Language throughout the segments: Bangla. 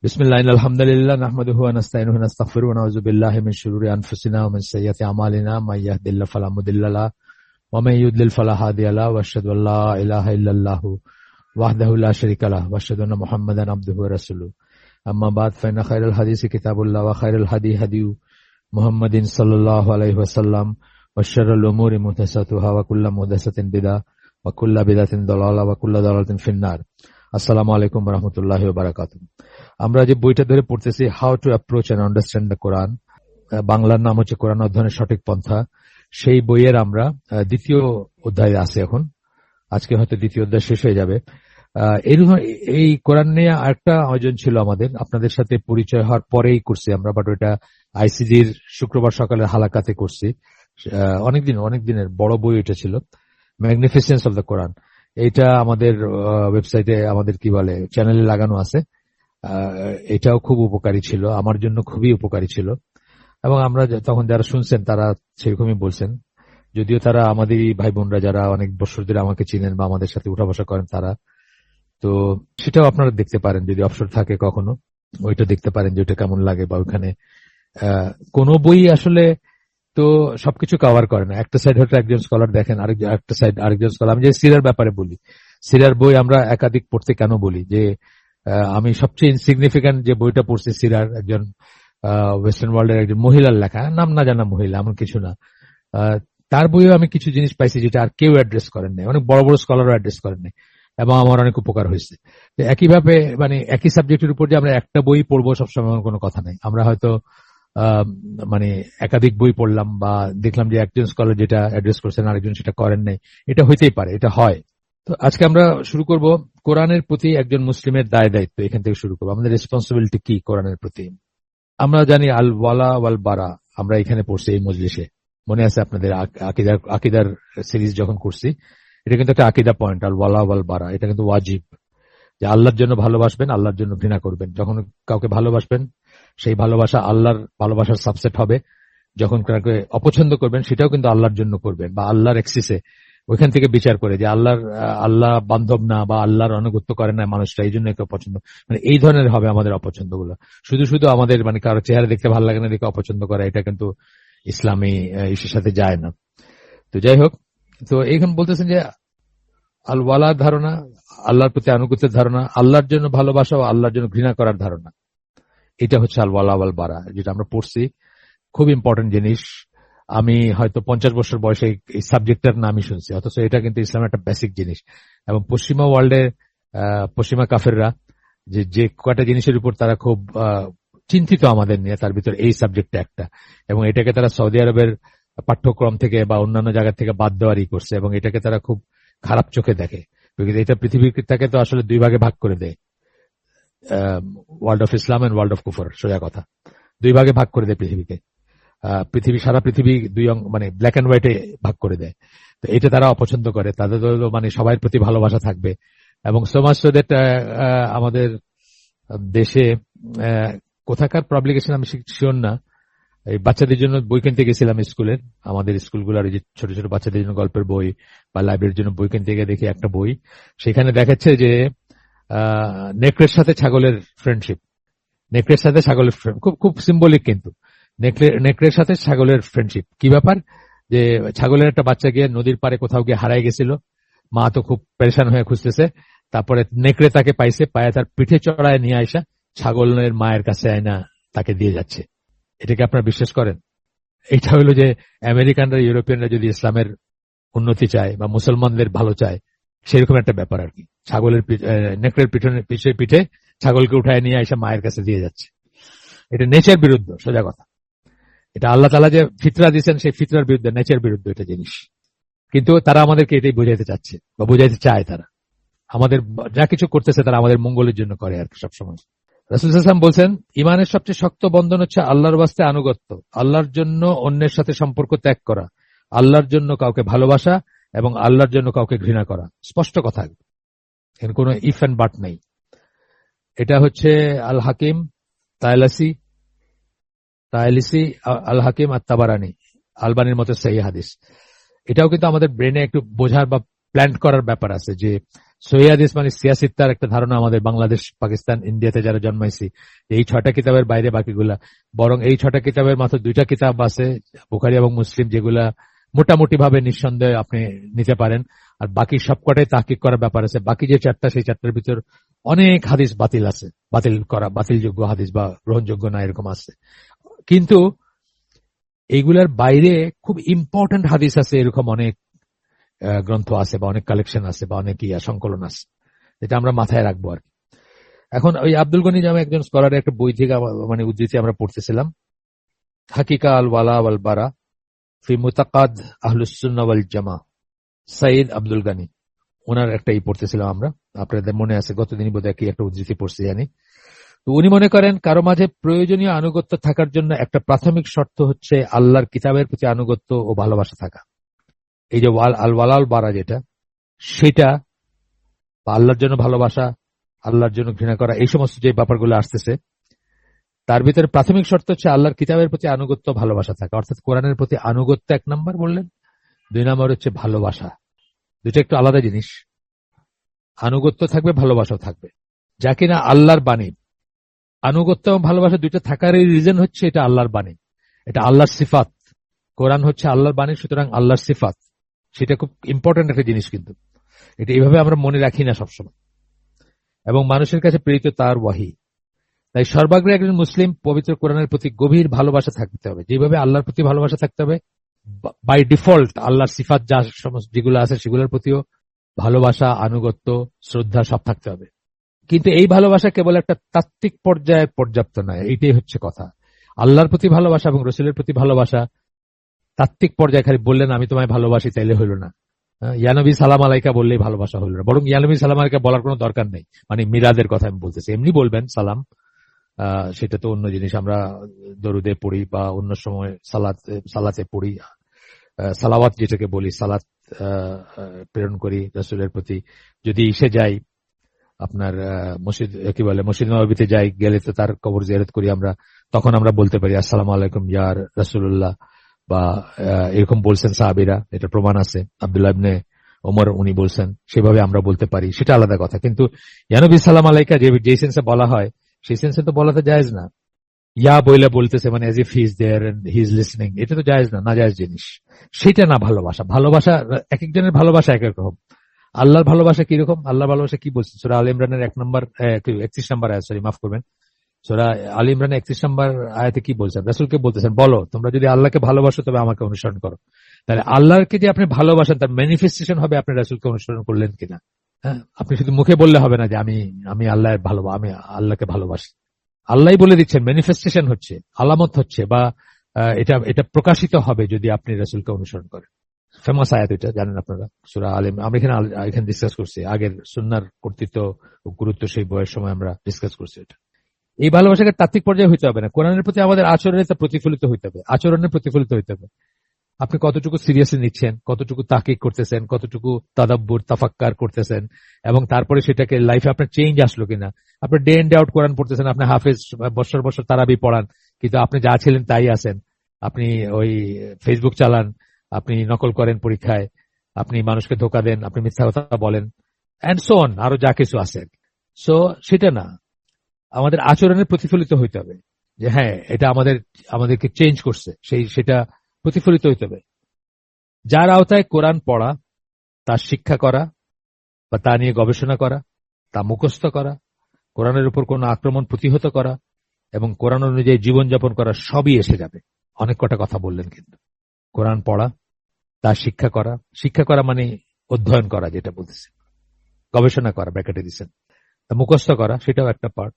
বিসমিল্লাহ আলহামদুলিল্লাহ নাহমাদুহু ওয়া নাস্তাইনুহু ওয়া নাস্তাগফিরুহু ওয়া নাউযু বিল্লাহি মিন শুরুরি আনফুসিনা ওয়া মিন সাইয়্যাতি আমালিনা মান ইয়াহদিল্লাহু ফালা মুদিল্লা লাহু ওয়া মান ইউদ্লিল ফালা হাদিয়া লাহু ওয়া আশহাদু আল্লা ইলাহা ইল্লাল্লাহু ওয়াহদাহু লা শারীকা লাহু ওয়া আশহাদু আন্না মুহাম্মাদান আবদুহু ওয়া রাসূলুহু আম্মা বা'দ ফাইন্না খায়রাল হাদিসি কিতাবুল্লাহ ওয়া খায়রাল হাদিয়ু মুহাম্মাদিন সাল্লাল্লাহু আলাইহি ওয়াসাল্লাম ওয়া শাররুল উমুরি মুহদাসাতুহা ওয়া কুল্লু মুহদাসাতিন বিদআহ ওয়া কুল্লু বিদআতিন দালালাহ ওয়া কুল্লু দালালাতিন ফিন্নার। আসসালামু আলাইকুম ওয়া রাহমাতুল্লাহি ওয়া বারাকাতুহু। আমরা যে বইটা ধরে পড়তেছি how to approach and understand the Quran, বাংলার নাম হচ্ছে কোরআন অধ্যয়নের সঠিক পন্থা। সেই বইয়ের আমরা দ্বিতীয় অধ্যায়ে আছি এখন। আজকে হয়তো দ্বিতীয় অধ্যায় শেষ হয়ে যাবে। এই কোরআন নিয়ে আরেকটা আয়োজন ছিল আমাদের, আপনাদের সাথে পরিচয় হওয়ার পরেই করছি আমরা, বাট ওইটা আইসিজির শুক্রবার সকালের হালাকাতে করছি। অনেক দিনের বড় বই এটা ছিল, ম্যাগনিফিসেন্স অফ দ্য কোরআন। এইটা আমাদের ওয়েবসাইটে, আমাদের কি বলে চ্যানেলে লাগানো আছে। এটাও খুব উপকারী ছিল, আমার জন্য খুবই উপকারী ছিল। এবং আমরা তখন যারা শুনছেন তারা সেরকমই বলছেন, যদিও তারা আমাদেরই ভাই বোনরা যারা অনেক বছর ধরে আমাকে চিনেন বা আমাদের সাথে উঠা বসা করেন তারা। তো সেটাও আপনারা দেখতে পারেন যদি অবসর থাকে কখনো, ওইটা দেখতে পারেন যে ওটা কেমন লাগে। বা ওইখানে কোনো বই আসলে তো সবকিছু কভার করে না। একটা সাইড হয়তো একজন স্কলার দেখেন, আরেকটা সাইড আরেকজন স্কলার। আমি যে সিরার ব্যাপারে বলি, সিরার বই আমরা একাধিক পড়তে কেন বলি, যে আমি সবচেয়ে ইনসিগনিফিক্যান্ট যে বইটা পড়ছি সিরার, একজন ওয়েস্টার্ন ওয়ার্ল্ডের একজন মহিলার লেখা, নাম না জানা মহিলা এমন কিছু না, তার বইও আমি কিছু জিনিস পাইছি যেটা আর কেউ অ্যাড্রেস করেন নাই, অনেক বড় বড় স্কলারও অ্যাড্রেস করেন নাই, এবং আমার অনেক উপকার হয়েছে। একইভাবে মানে একই সাবজেক্টের উপর যে আমরা একটা বই পড়বো সবসময় এমন কোনো কথা নাই। আমরা হয়তো মানে একাধিক বই পড়লাম বা দেখলাম যে একজন স্কলার যেটা অ্যাড্রেস করছেন আরেকজন সেটা করেন নাই, এটা হইতেই পারে, এটা হয়। তো আজকে আমরা শুরু করব কোরআনের প্রতি একজন মুসলিমের দায় দায়িত্ব, এখান থেকে শুরু করবো। আমাদের রেসপন্সিবিলিটি কি কোরআনের প্রতি। আমরা জানি আল ওয়ালা ওয়াল বারা, আমরা এখানে পড়ছি এই মজলিসে, মনে আছে আপনাদের আকিদার সিরিজ যখন করছি, এটা কিন্তু একটা আকিদা পয়েন্ট, আল ওয়ালা ওয়াল বারা। এটা কিন্তু ওয়াজিব যে আল্লাহর জন্য ভালোবাসবেন, আল্লাহর জন্য ঘৃণা করবেন। যখন কাউকে ভালোবাসবেন সেই ভালোবাসা আল্লাহর ভালোবাসার সাবসেট হবে। যখন কাউকে অপছন্দ করবেন সেটাও কিন্তু আল্লাহর জন্য করবেন, বা আল্লাহর এক্সিসে ওইখান থেকে বিচার করে যে আল্লাহ বান্ধব না বা আল্লাহর আনুগত্য করে না মানুষরা, এই জন্য একে অপছন্দ, মানে এই ধরনের হবে আমাদের অপছন্দ গুলো। শুধু আমাদের মানে কারো চেহারা দেখতে ভালো লাগে না দেখে অপছন্দ করা, এটা কিন্তু ইসলামী ইসের সাথে যায় না। তো যাই হোক, তো এইখানে বলতেছেন যে আল ওয়ালার ধারণা, আল্লাহর প্রতি আনুগত্যের ধারণা, আল্লাহর জন্য ভালোবাসা ও আল্লাহর জন্য ঘৃণা করার ধারণা, এটা হচ্ছে আল ওয়ালা ওয়াল বারা, যেটা আমরা পড়ছি। খুব ইম্পর্টেন্ট জিনিস। আমি হয়তো 50 বছর বয়সে এই সাবজেক্টটার নামই শুনছি, অথচ এটা কিন্তু ইসলামের একটা বেসিক জিনিস। এবং পশ্চিমা ওয়ার্ল্ডে পশ্চিমা কাফেররা যে কয়টা জিনিসের উপর তারা খুব চিন্তিত আমাদের নিয়ে, তার ভিতর এই সাবজেক্টটা একটা। এবং এটাকে তারা সৌদি আরবের পাঠ্যক্রম থেকে বা অন্যান্য জায়গা থেকে বাদ দেওয়ারই করছে, এবং এটাকে তারা খুব খারাপ চোখে দেখে। এটা পৃথিবীটাকে তো আসলে দুই ভাগে ভাগ করে দেয়, world of Islam and world of কুফর। সোজা কথা, দুই ভাগে ভাগ করে দেয় পৃথিবীকে। সারা পৃথিবী দুই মানে ব্ল্যাক এন্ড হোয়াইটে ভাগ করে দেয়। তো এটা তারা অপছন্দ করে, তাদের মানে সবার প্রতি ভালোবাসা থাকবে। এবং সমাজ আমাদের দেশে কোথাকার পাবলিকেশন আমি শিওর না, এই বাচ্চাদের জন্য বই কিনতে গেছিলাম স্কুলের, আমাদের স্কুলগুলোর যে ছোট ছোট বাচ্চাদের জন্য গল্পের বই বা লাইব্রেরির জন্য বই কিনতে গিয়ে দেখি একটা বই, সেখানে দেখাচ্ছে যে নেকড়ের সাথে ছাগলের ফ্রেন্ডশিপ। নেকড়ের সাথে ছাগলের খুব খুব সিম্বলিক, কিন্তু নেকড়ের সাথে ছাগলের ফ্রেন্ডশিপ কি ব্যাপার, যে ছাগলের একটা বাচ্চা গিয়ে নদীর পাড়ে কোথাও গিয়ে হারাই গেছিল, মা তো খুব পেরেশান হয়ে খুঁজতেছে, তারপরে নেকড়ে তাকে পাইছে, পায়ে তার পিঠে চড়ায় নিয়ে আসা ছাগলের মায়ের কাছে আয়না তাকে দিয়ে যাচ্ছে। এটাকে আপনারা বিশ্বাস করেন? এটা হলো যে আমেরিকানরা ইউরোপিয়ানরা যদি ইসলামের উন্নতি চায় বা মুসলমানদের ভালো চায়, সেরকম একটা ব্যাপার আর কি। ছাগলের নেকড়ের পিঠে ছাগলকে উঠায় নিয়ে এসে মায়ের কাছে দিয়ে যাচ্ছে। এটা নেচার বিরুদ্ধ, সোজা কথা। এটা আল্লাহ তাআলা যে ফিতরা দিয়েছেন সেই ফিতরার বিরুদ্ধে, নেচার বিরুদ্ধে এটা জিনিস। কিন্তু তারা আমাদেরকে এটাই বোঝাইতে চাচ্ছে বা বোঝাইতে চায়। তারা আমাদের যা কিছু করতেছে তারা আমাদের মঙ্গলের জন্য করে আর কি সবসময়। রাসূল সাল্লাল্লাহু আলাইহি ওয়াসাল্লাম বলছেন, ঈমানের সবচেয়ে শক্ত বন্ধন হচ্ছে আল্লাহর ওয়াস্তে আনুগত্য, আল্লাহর জন্য অন্যের সাথে সম্পর্ক ত্যাগ করা, আল্লাহর জন্য কাউকে ভালোবাসা এবং আল্লাহর জন্য কাউকে ঘৃণা করা। স্পষ্ট কথা, এখানে কোনো ইফ এন্ড বাট নেই। এটা হচ্ছে আল হাকিম তায়ালিসি আল হাকিম আত-তাবারানি, আলবানির মতো সহিহ হাদিস। এটাও কিন্তু আমাদের ব্রেনে একটু বোঝার বা প্ল্যান করার ব্যাপার আছে, যে সহিহ হাদিস মানে সিয়াসিত্তার একটা ধারণা আমাদের বাংলাদেশ, পাকিস্তান, ইন্ডিয়াতে যারা জন্মাইছি, এই 6টা কিতাবের বাইরে বাকিগুলা, বরং এই 6টা কিতাবের মাত্র 2টা কিতাব আছে, বুখারী এবং মুসলিম, যেগুলা মোটামুটি ভাবে নিঃসন্দেহে আপনি নিতে পারেন। আর বাকি সবকটাই তাহকিক করার ব্যাপার আছে। বাকি যে 4টা, সেই 4টার ভিতর অনেক হাদিস বাতিল আছে, বাতিলযোগ্য হাদিস বা গ্রহণযোগ্য না এরকম আছে। কিন্তু এইগুলার বাইরে খুব ইম্পর্টেন্ট হাদিস আছে, এরকম অনেক গ্রন্থ আছে বা অনেক কালেকশন আছে বা অনেক সংকলন আছে, এটা আমরা মাথায় রাখবো আর কি। এখন ওই আব্দুল গনি নামে একজন স্কলারের একটা বই থেকে মানে উদ্ধৃতি আমরা পড়তেছিলাম, হাকিকা আল ওয়ালা ওয়াল বারা ফি মুতাকাদ আহলুস সুন্নাহ ওয়াল জামা, সাইদ আব্দুল গনি, ওনার একটা পড়তেছিলাম আমরা। আপনাদের মনে আছে গতদিনই বোধহয় কি একটা উদ্ধৃতি পড়ছি জানি। তো উনি মনে করেন কারো মাঝে প্রয়োজনীয় আনুগত্য থাকার জন্য একটা প্রাথমিক শর্ত হচ্ছে আল্লাহর কিতাবের প্রতি আনুগত্য ও ভালোবাসা থাকা। এই যে আল ওয়ালাল বারা যেটা, সেটা আল্লাহর জন্য ভালোবাসা, আল্লাহর জন্য ঘৃণা করা, এই সমস্ত যে ব্যাপারগুলো আসতেছে, তার ভিতরে প্রাথমিক শর্ত হচ্ছে আল্লাহর কিতাবের প্রতি আনুগত্য, ভালোবাসা থাকা। অর্থাৎ কোরআনের প্রতি আনুগত্য 1 নম্বর বললেন, 2 নম্বর হচ্ছে ভালোবাসা। দুটো একটু আলাদা জিনিস। আনুগত্য থাকবে, ভালোবাসাও থাকবে, যা কিনা আল্লাহর বাণী। আনুগত্য এবং ভালোবাসা দুইটা থাকার রিজন হচ্ছে এটা আল্লাহর বাণী, এটা আল্লাহর সিফাত। কোরআন হচ্ছে আল্লাহর বাণী, সুতরাং আল্লাহর সিফাত, সেটা খুব ইম্পর্টেন্ট একটা জিনিস। কিন্তু এটা এইভাবে আমরা মনে রাখি না সবসময়। এবং মানুষের কাছে প্রেরিত তার ওয়াহি। তাই সর্বাগ্রে একজন মুসলিম পবিত্র কোরআনের প্রতি গভীর ভালোবাসা থাকতে হবে। যেভাবে আল্লাহর প্রতি ভালোবাসা থাকতে হবে, বাই ডিফল্ট আল্লাহর সিফাত যা সমস্ত যেগুলো আছে সেগুলোর প্রতিও ভালোবাসা, আনুগত্য, শ্রদ্ধা সব থাকতে হবে। কিন্তু এই ভালোবাসা কেবল একটা তাত্ত্বিক পর্যায়ে পর্যাপ্ত নয়, এইটাই হচ্ছে কথা। আল্লাহর প্রতি ভালোবাসা এবং রসুলের প্রতি ভালোবাসা তাত্ত্বিক পর্যায়ে খালি বললেন আমি তোমায় ভালোবাসি তাইলে হইল না। ইয়ানবী সালাম আলাইকা বললেই ভালোবাসা হইল না, বরং ইয়ানবী সালাম আলাইকা বলার কোনো দরকার নেই। মানে মিলাদের কথা আমি বলতেছি, এমনি বলবেন সালাম, সেটা তো অন্য জিনিস। আমরা দরুদে পড়ি বা অন্য সময় সালাতে পড়ি, সালাওয়াত যেটাকে বলি, সালাত প্রেরণ করি রাসূলের প্রতি। যদি এসে যাই আপনার মসজিদ কি বলে মসজিদ নববীতে যাই, গেলে তো তার কবর জিয়ারত করি আমরা, তখন আমরা বলতে পারি আসসালামু আলাইকুম ইয়া রাসূলুল্লাহ, বা এরকম বলছেন সাহাবীরা, এটা প্রমাণ আছে। আব্দুল্লাহ ইবনে ওমর উনি বলছেন, সেভাবে আমরা বলতে পারি, সেটা আলাদা কথা। কিন্তু ইয়া নবী সালাম আলাইকা যে সেন্সে বলা হয় সেই সেন্সে তো বলাতে জায়েজ না। ইয়া বইলা বলতেছে মানে as if he is there and he is listening, এটা তো জায়েজ না, নাজায়েজ জিনিস। সেটা না ভালোবাসা। ভালোবাসা এক একজনের ভালোবাসা এক এক রকম। আল্লাহর ভালোবাসা কিরকম? আল্লাহর ভালোবাসা কি বলছে? সূরা আল ইমরানের 31 নম্বর আয়াত, সরি মাফ করবেন, সূরা আল ইমরানের 31 নম্বর আয়াতে কি বলছেন? রাসূলকে বলতেছেন, বলো তোমরা যদি আল্লাহকে ভালোবাসো তবে আমাকে অনুসরণ করো। তাহলে আল্লাহকে যে আপনি ভালোবাসেন তার ম্যানিফেস্টেশন হবে আপনি রাসূলকে অনুসরণ করলেন কিনা। হ্যাঁ, আপনি শুধু মুখে বললে হবে না যে আমি আমি আল্লাহকে ভালোবাসি। আল্লাহই বলে দিচ্ছেন, ম্যানিফেস্টেশন হচ্ছে, আলামত হচ্ছে, বা এটা প্রকাশিত হবে যদি আপনি রাসূলকে অনুসরণ করেন। ফেমাস আয়াত এটা, জানেন আপনারা, সূরা আল ইমরান। আমরা এখানে ডিসকাস করছি, আগের সুন্নাহর কর্তৃত্ব ও গুরুত্ব সেই বইয়ের সময় আমরা ডিসকাস করছি এটা। এই ভালোবাসাকে তাত্ত্বিক পর্যায়ে হইতে হবে না, কোরআনের প্রতি আমাদের আচরণে তা প্রতিফলিত হইতে হবে, আচরণে প্রতিফলিত হইতে হবে। আপনি কতটুকু সিরিয়াসলি নিচ্ছেন, কতটুকু তাহকিক করতেছেন, কতটুকু তাদাব্বুর তাফাক্কার করতেছেন, এবং তারপরে সেটাকে লাইফে আপনার চেঞ্জ আসলো কিনা। আপনি ডে ইন ডে আউট কোরআন পড়তেছেন, আপনি হাফেজ, বছর বছর তারাবি পড়ান, কিন্তু আপনি যা ছিলেন তাই আছেন। আপনি ওই ফেসবুক চালান, আপনি নকল করেন পরীক্ষায়, আপনি মানুষকে ধোকা দেন, আপনি মিথ্যা কথা বলেন, এন্ড সো অন, আরো যা কিছু আছে। সো সেটা না, আমাদের আচরণে প্রতিফলিত হইতে হবে যে হ্যাঁ এটা আমাদেরকে চেঞ্জ করছে, সেটা প্রতিফলিত হইতে হবে। যার আওতায় কোরআন পড়া, তার শিক্ষা করা বা তা নিয়ে গবেষণা করা, তা মুখস্থ করা, কোরআনের উপর কোনো আক্রমণ প্রতিহত করা এবং কোরআন অনুযায়ী জীবনযাপন করা, সবই এসে যাবে। অনেক কটা কথা বললেন, কিন্তু কোরআন পড়া, তার শিক্ষা করা মানে অধ্যয়ন করা, যেটা বলতেছে, গবেষণা করা ব্র্যাকেটে দিচ্ছেন, তা মুখস্থ করা, সেটাও একটা পার্ট।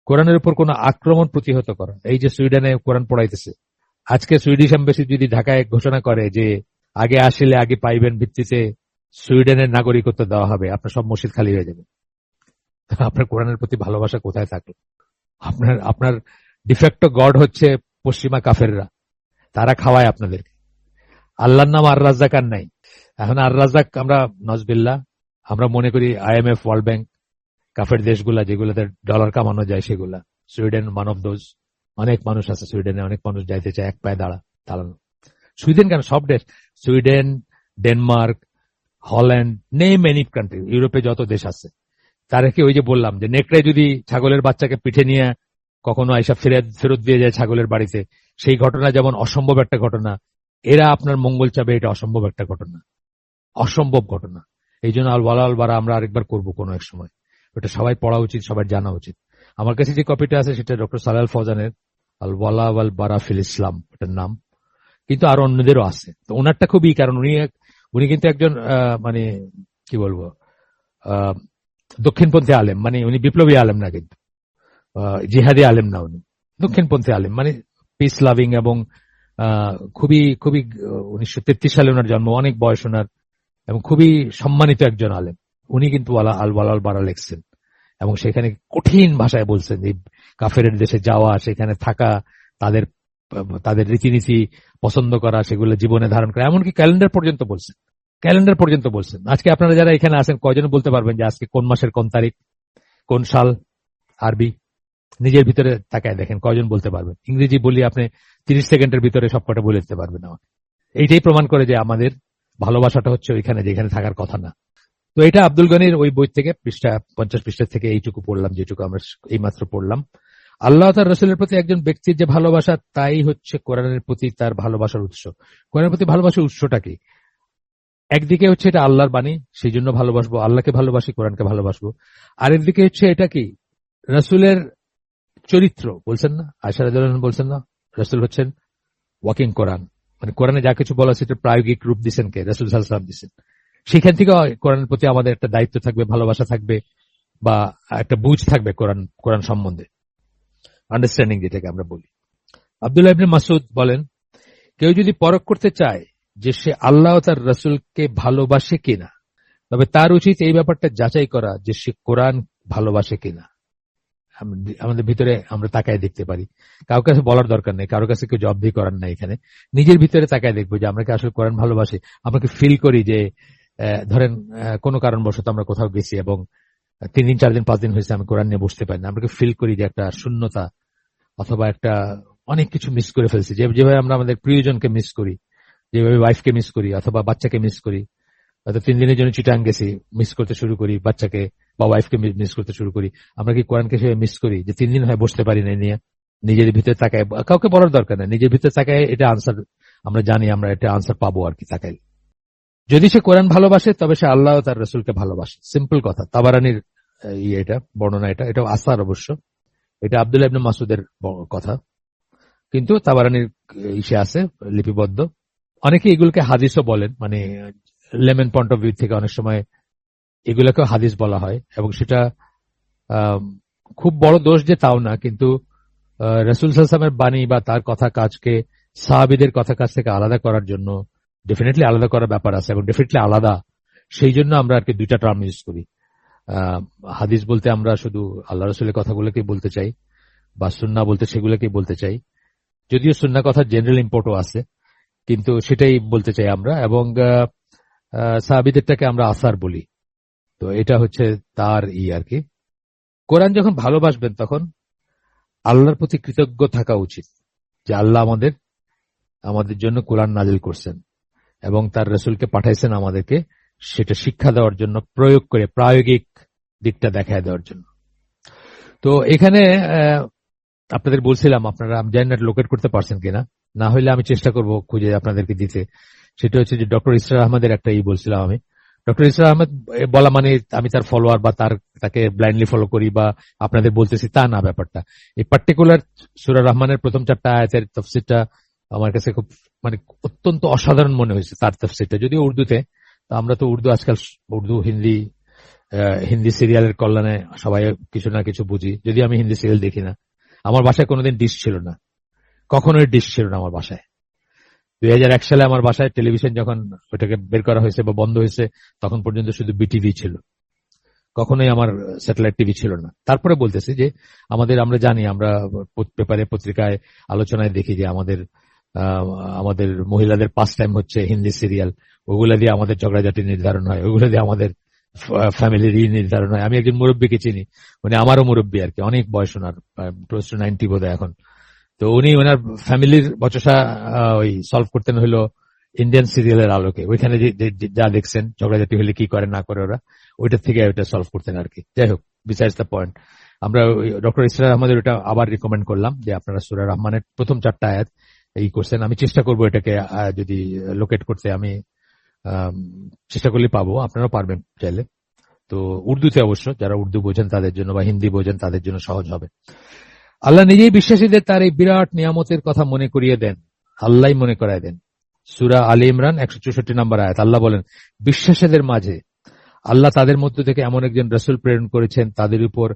কোরআনের উপর কোনো আক্রমণ প্রতিহত করা। এই যে সুইডেনে কোরআন পড়াইতেছে, আজকে সুইডিশ এম্বাসি যদি ঢাকায় ঘোষণা করে যে আগে আসলে আগে পাইবেন ভিত্তিতে সুইডেনের নাগরিকত্ব দেওয়া হবে, আপনার সব মসজিদ খালি হয়ে যাবে। আপনার কোরআনের প্রতি ভালোবাসা কোথায় থাকলো? আপনার ডিফেক্টো গড হচ্ছে পশ্চিমা কাফেররা, তারা খাওয়ায় আপনাদেরকে। আল্লাহর নাম আর রাজ্জাক আর নাই। এখন আর রাজ্জাক আমরা নজবিল্লাহ, আমরা মনে করি IMF, ওয়ার্ল্ড ব্যাংক, কাফের দেশগুলা যেগুলোতে ডলার কামানো যায় সেগুলা। Sweden one of those. অনেক মানুষ আছে সুইডেনে, অনেক মানুষ যাইতে চায় এক পায়ে দাঁড়ানো। সুইডেন কেন, সব দেশ, Sweden, Denmark, Holland, name any country, ইউরোপে যত দেশ আছে, তারা কি ওই যে বললাম যে নেকড়ে যদি ছাগলের বাচ্চাকে পিঠে নিয়ে কখনো আইসা ফেরত দিয়ে যায় ছাগলের বাড়িতে, সেই ঘটনা যেমন অসম্ভব একটা ঘটনা, এরা আপনার মঙ্গল চাবে, এটা অসম্ভব একটা ঘটনা, অসম্ভব ঘটনা। এই জন্য আল ওয়ালা আল বারা আমরা আরেকবার করবো কোনো এক সময়, ওটা সবাই পড়া উচিত, সবার জানা উচিত। আমার কাছে যে কপিটা আছে সেটা ডক্টর সালাল ফৌজানের আল ওয়ালা ওয়াল বারা ফিল ইসলাম, এটার নাম। কিন্তু আরো অন্যদেরও আছে, তো ওনারটা খুবই, কারণ উনি কিন্তু একজন মানে কি বলবো দক্ষিণপন্থী আলেম, মানে উনি বিপ্লবী আলেম না, কিন্তু জিহাদি আলেম না, উনি দক্ষিণপন্থী আলেম, মানে পিস লাভিং, এবং খুবই খুবই 1933 সালে ওনার জন্ম, অনেক বয়স ওনার, এবং খুবই সম্মানিত একজন আলেম। উনি কিন্তু আল ওয়ালাল বারা লিখছেন, এবং সেখানে কঠিন ভাষায় বলছেন যে কাফেরের দেশে যাওয়া, সেখানে থাকা, তাদের তাদের রীতিনীতি পছন্দ করা, সেগুলো জীবনে ধারণ করা, এমনকি ক্যালেন্ডার পর্যন্ত বলছেন, ক্যালেন্ডার পর্যন্ত বলছেন। আজকে আপনারা যারা এখানে আছেন কয়জন বলতে পারবেন যে আজকে কোন মাসের কোন তারিখ, কোন সাল, আরবি? নিজের ভিতরে তাকায় দেখেন, কয়জন বলতে পারবেন? ইংরেজি বলি আপনি 30 সেকেন্ডের ভিতরে সবকটা বলে দিতে পারবেন আমাকে। এইটাই প্রমাণ করে যে আমাদের ভালোবাসাটা হচ্ছে ওইখানে যেখানে থাকার কথা না। তো এটা আব্দুল গনির ওই বই থেকে 50 পৃষ্ঠা থেকে এইটুকু পড়লাম, যেটুকু আমরা এইমাত্র পড়লাম। আল্লাহ তার রসুলের প্রতি একজন ব্যক্তির যে ভালোবাসা, তাই হচ্ছে কোরআনের প্রতি তার ভালোবাসার উৎস। কোরআনের প্রতি ভালোবাসার উৎসটা কি? একদিকে হচ্ছে এটা আল্লাহর বাণী, সেই জন্য ভালোবাসবো, আল্লাহকে ভালোবাসি, কোরআনকে ভালোবাসবো। আরেক দিকে হচ্ছে এটা কি, রসুলের চরিত্র। বলছেন না, আয়েশা রাদিয়াল্লাহু আনহা বলছেন না, রসুল হচ্ছেন ওয়াকিং কোরআন, মানে কোরআনে যা কিছু বলা সেটা প্রায়োগিক রূপ দিচ্ছেন কে? রসুল সাল্লাল্লাহু আলাইহি ওয়াসাল্লাম দিচ্ছেন। সেখান থেকে কোরআনের প্রতি আমাদের একটা দায়িত্ব থাকবে, ভালোবাসা থাকবে, বা একটা বুঝ থাকবে কোরআন সম্বন্ধে, আন্ডারস্ট্যান্ডিং যেটাকে আমরা বলি। আব্দুল্লাহ ইবনে মাসউদ বলেন, কেউ যদি পরখ করতে চায় যে সে আল্লাহ ও তার রসুলকে ভালোবাসে কিনা, তবে তার উচিত এই ব্যাপারটা যাচাই করা যে সে কোরআন ভালোবাসে কিনা। আমাদের ভিতরে আমরা তাকায় দেখতে পারি, কারোর কাছে বলার দরকার নেই, কারোর কাছে কেউ জবাবদিহি করার নাই। এখানে নিজের ভিতরে তাকায় দেখবো যে আমরা কি আসলে কোরআন ভালোবাসি। আমরা কি ফিল করি যে ধরেন কোনো কারণবশত আমরা কোথাও গেছি এবং 3 দিন 4 দিন 5 দিন হয়েছে আমি কোরআন নিয়ে বসতে পারি না, আমরা কি ফিল করি যে একটা শূন্যতা, অথবা একটা অনেক কিছু মিস করে ফেলছি, যেভাবে আমরা আমাদের প্রিয়জনকে মিস করি, যেভাবে ওয়াইফকে মিস করি, অথবা বাচ্চাকে মিস করি। হয়তো 3 দিনের জন্য চিটাং গেছি, মিস করতে শুরু করি বাচ্চাকে বা ওয়াইফকে মিস করতে শুরু করি। আমরা কি কোরআনকে সেভাবে মিস করি যে 3 দিন হয় বসতে পারি না নিয়ে? নিজের ভিতরে তাকায়, কাউকে বলার দরকার নেই, নিজের ভিতরে তাকায় এটা আনসার আমরা জানি, আমরা এটা আনসার পাবো আর কি তাকাই। যদি সে কোরআন ভালোবাসে তবে সে আল্লাহ ও তার রসুলকে ভালোবাসে। সিম্পল কথা। তাবারানির এটা বর্ণনা, এটা আসার অবশ্য, এটা আব্দুল্লাহ ইবনে মাসউদের কথা, কিন্তু তাবারানির ইসে আছে লিপিবদ্ধ। অনেকে এগুলোকে হাদিসও বলেন, মানে লেমেন পয়েন্ট অফ ভিউ থেকে অনেক সময় এগুলোকে হাদিস বলা হয়, এবং সেটা খুব বড় দোষ যে তাও না, কিন্তু রাসূল সাল্লাল্লাহু আলাইহি ওয়াসাল্লামের বাণী বা তার কথা কাজকে সাহাবীদের কথা কাজ থেকে আলাদা করার জন্য ডেফিনেটলি আলাদা করার ব্যাপার আছে, এবং ডেফিনেটলি আলাদা। সেই জন্য আমরা আর কি দুইটা টার্ম ইউজ করি। হাদিস বলতে আমরা শুধু আল্লাহ রসুলের কথাগুলোকেই বলতে চাই, বা সুন্নাহ বলতে সেগুলোকেই বলতে চাই, যদিও সুন্নাহ কথা জেনারেল ইম্পোর্টও আছে, কিন্তু সেটাই বলতে চাই আমরা। এবং সাহাবীদেরটাকে আমরা আসার বলি। তো এটা হচ্ছে তার আর কি। কোরআন যখন ভালোবাসবেন তখন আল্লাহর প্রতি কৃতজ্ঞ থাকা উচিত যে আল্লাহ আমাদের জন্য কোরআন নাজিল করছেন এবং তার রসুলকে পাঠাইছেন আমাদেরকে সেটা শিক্ষা দেওয়ার জন্য, প্রয়োগ করে প্রায়োগিক দিকটা দেখায় দেওয়ার জন্য। তো এখানে আপনাদের বলছিলাম, আপনারা আমি জানি না লোকেট করতে পারছেন কিনা, না হলে আমি চেষ্টা করব খুঁজে আপনাদেরকে দিতে। সেটা হচ্ছে যে ডক্টর ইসরার আহমদের একটা বলছিলাম আমি। ডক্টর ইসরার আহমেদ বলা মানে আমি তার ফলোয়ার বা তাকে ব্লাইন্ডলি ফলো করি বা আপনাদের বলতেছি তা না ব্যাপারটা। এই পার্টিকুলার সূরা রহমানের প্রথম 4টা আয়াতের তাফসীরটা আমার কাছে খুব মানে অত্যন্ত অসাধারণ মনে হয়েছে তার তাফসীরটা, যদিও উর্দুতে। তো আমরা তো উর্দু আজকাল উর্দু হিন্দি সিরিয়ালের কল্যাণে সবাই কিছু না কিছু বুঝি, যদি আমি হিন্দি সিরিয়াল দেখি না। আমার বাসায় কোনোদিন ডিশ ছিল না, কখনোই ডিশ ছিল না আমার বাসায়। 2001 সালে আমার বাসায় টেলিভিশন যখন ওটাকে বের করা হয়েছে বা বন্ধ হয়েছে, তখন পর্যন্ত শুধু বিটিভি ছিল, কখনোই আমার স্যাটেলাইট টিভি ছিল না। তারপরে বলতেছি যে আমরা জানি, আমরা পেপারে পত্রিকায় আলোচনায় দেখি যে আমাদের মহিলাদের পাস টাইম হচ্ছে হিন্দি সিরিয়াল, ওগুলা দিয়ে আমাদের ঝগড়াঝাটি নির্ধারণ হয়, ওগুলো দিয়ে আমাদের ফ্যামিলির নির্ধারণ হয়। আমি একজন মুরব্বীকে চিনি, মানে আমারও মুরব্বী আর কি, অনেক বয়স ওনার, ক্লোজ টু 90 বোধহয় এখন। তো উনি ওনার ফ্যামিলির বচসা ওই সলভ করতেন হলো ইন্ডিয়ান সিরিয়ালের আলোকে, ওইখানে যা দেখছেন ঝগড়াঝাটি হলে কি করে না করে ওরা, ওইটার থেকে ওইটা সলভ করতেন আর কি। যাই হোক, বিসাইডস দ্য পয়েন্ট, আমরা ডক্টর ইসরার আহমদের ওটা আবার রিকমেন্ড করলাম যে আপনারা সূরা রহমানের প্রথম 4টা আয়াত এই করছেন। আমি চেষ্টা করবো এটাকে যদি লোকেট করতে, আমি চেষ্টা করলে পাবো, আপনারাও পারবেন চাইলে। তো উর্দুতে অবশ্য, যারা উর্দু বোঝেন তাদের জন্য বা হিন্দি বোঝেন তাদের জন্য সহজ হবে। আল্লাহ নিজেই বিশ্বাসীদের তার এই বিরাট নিয়ামতের কথা মনে করিয়ে দেন, আল্লাহ মনে করায় দেন। সূরা আলী ইমরান 164 নম্বর আয়াত, আল্লাহ বলেন, বিশ্বাসীদের মাঝে আল্লাহ তাদের মধ্য থেকে এমন একজন রাসূল প্রেরণ করেছেন, তাদের উপর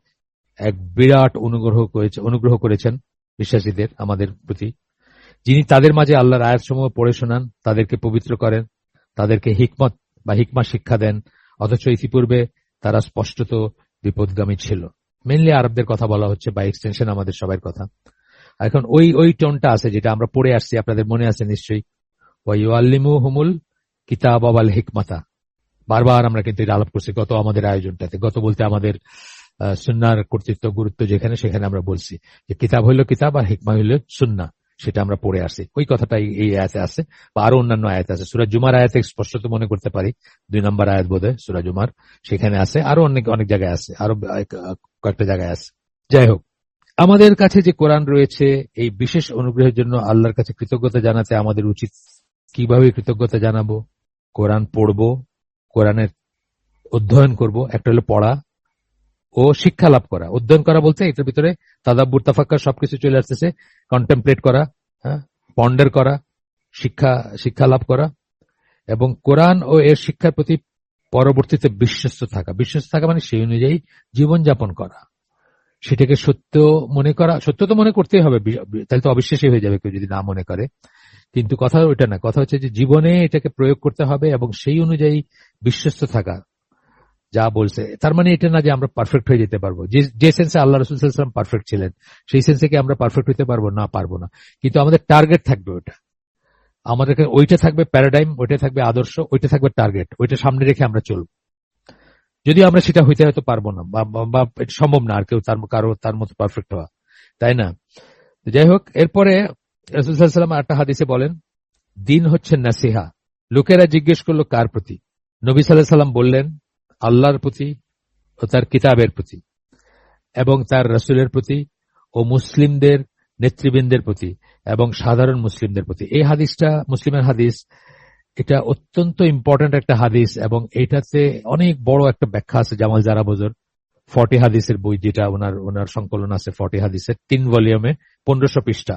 এক বিরাট অনুগ্রহ করেছেন বিশ্বাসীদের আমাদের প্রতি, যিনি তাদের মাঝে আল্লাহর আয়াতসমূহ পড়ে শোনান, তাদেরকে পবিত্র করেন, তাদেরকে হিকমত বা হিকমা শিক্ষা দেন, অথচ ইতিপূর্বে তারা স্পষ্টত বিপদগামী ছিল। মেইনলি আরবদের কথা বলা হচ্ছে, বা এক্সটেনশন আমাদের সবার কথা। এখন ওই টোনটা আছে যেটা আমরা পড়ে আসছি, আপনাদের মনে আছে নিশ্চয়ই, ওয়াইউআল্লিমুহুমুল কিতাব ওয়াল হিকমাতা। বারবার আমরা কিন্তু এটা আলাপ করছি গত আমাদের আয়োজনটাতে। গত বলতে আমাদের সুন্নাহর কর্তৃত্ব গুরুত্ব যেখানে, সেখানে আমরা বলছি যে কিতাব হইল কিতাব আর হিকমা হইল সুন্নাহ, সেটা আমরা পড়ে আসছি। ওই কথাটাই এই আয়াতে আছে, বা আরো অন্যান্য আয়াত আছে। সূরা জুমার আয়াতে স্পষ্টত মনে করতে পারি, 2 নম্বর আয়াত বোধহয় সূরা জুমার, সেখানে আছে। আরো অনেক জায়গায় আছে, আরো কয়েকটা জায়গায় আছে। যাই হোক, আমাদের কাছে যে কোরআন রয়েছে, এই বিশেষ অনুগ্রহের জন্য আল্লাহর কাছে কৃতজ্ঞতা জানাতে আমাদের উচিত। কিভাবে কৃতজ্ঞতা জানাবো? কোরআন পড়বো, কোরআনের অধ্যয়ন করব। একটা হলো পড়া ও শিক্ষা লাভ করা। অধ্যয়ন করা বলতে এটার ভিতরে তাদাব্বুর, তাফাক্কুর সবকিছু চলে আসতেছে। কন্টেমপ্লেট করা, পন্ডার করা, শিক্ষা লাভ করা, এবং কোরআন ও এর শিক্ষার প্রতি পরবর্তীতে বিশ্বস্ত থাকা মানে সেই অনুযায়ী জীবনযাপন করা, সেটাকে সত্য মনে করা। সত্য তো মনে করতেই হবে, তাহলে তো অবিশ্বাসী হয়ে যাবে কেউ যদি না মনে করে। কিন্তু কথা ওইটা না, কথা হচ্ছে যে জীবনে এটাকে প্রয়োগ করতে হবে এবং সেই অনুযায়ী বিশ্বস্ত থাকা। যা বলছে তার মানে এটা না যে আমরা পারফেক্ট হয়ে যেতে পারবো। যে সেন্সে আল্লাহ রাসূল সাল্লাল্লাহু আলাইহি ওয়াসাল্লাম পারফেক্ট ছিলেন, সেই সেন্সে কি আমরা পারফেক্ট হতে পারবো? না, পারবো না। কিন্তু আমাদের টার্গেট থাকবে ওটা, আমাদের ওইটা থাকবে প্যারাডাইম, ওইটা থাকবে আদর্শ, ওইটা থাকবে টার্গেট, ওইটা সামনে রেখে আমরা চলবো। যদি আমরা সেটা হইতে হয়তো পারবো না, বা এটা সম্ভব না আর কেউ তার মতো পারফেক্ট হওয়া, তাই না? যাই হোক, এরপরে রাসূল সাল্লাল্লাহু আলাইহি ওয়াসাল্লাম একটা হাদিসে বলেন, দিন হচ্ছে নাসিহা। লোকেরা জিজ্ঞেস করলো কার প্রতি? নবী সাল্লাল্লাহু আলাইহি ওয়াসাল্লাম বললেন, আল্লাহর প্রতি ও তার কিতাবের প্রতি এবং তার রাসূলের প্রতি ও মুসলিমদের নেতৃবৃন্দের প্রতি এবং সাধারণ মুসলিমদের প্রতি। এই হাদিসটা মুসলিমের হাদিস, এটা অত্যন্ত ইম্পর্ট্যান্ট একটা হাদিস, এবং এটাতে অনেক বড় একটা ব্যাখ্যা আছে। জামাল জারাবজর 40 হাদিসের বই, যেটা ওনার সংকলন আছে 40 হাদিসের, 3 ভলিউমে 1500 পৃষ্ঠা,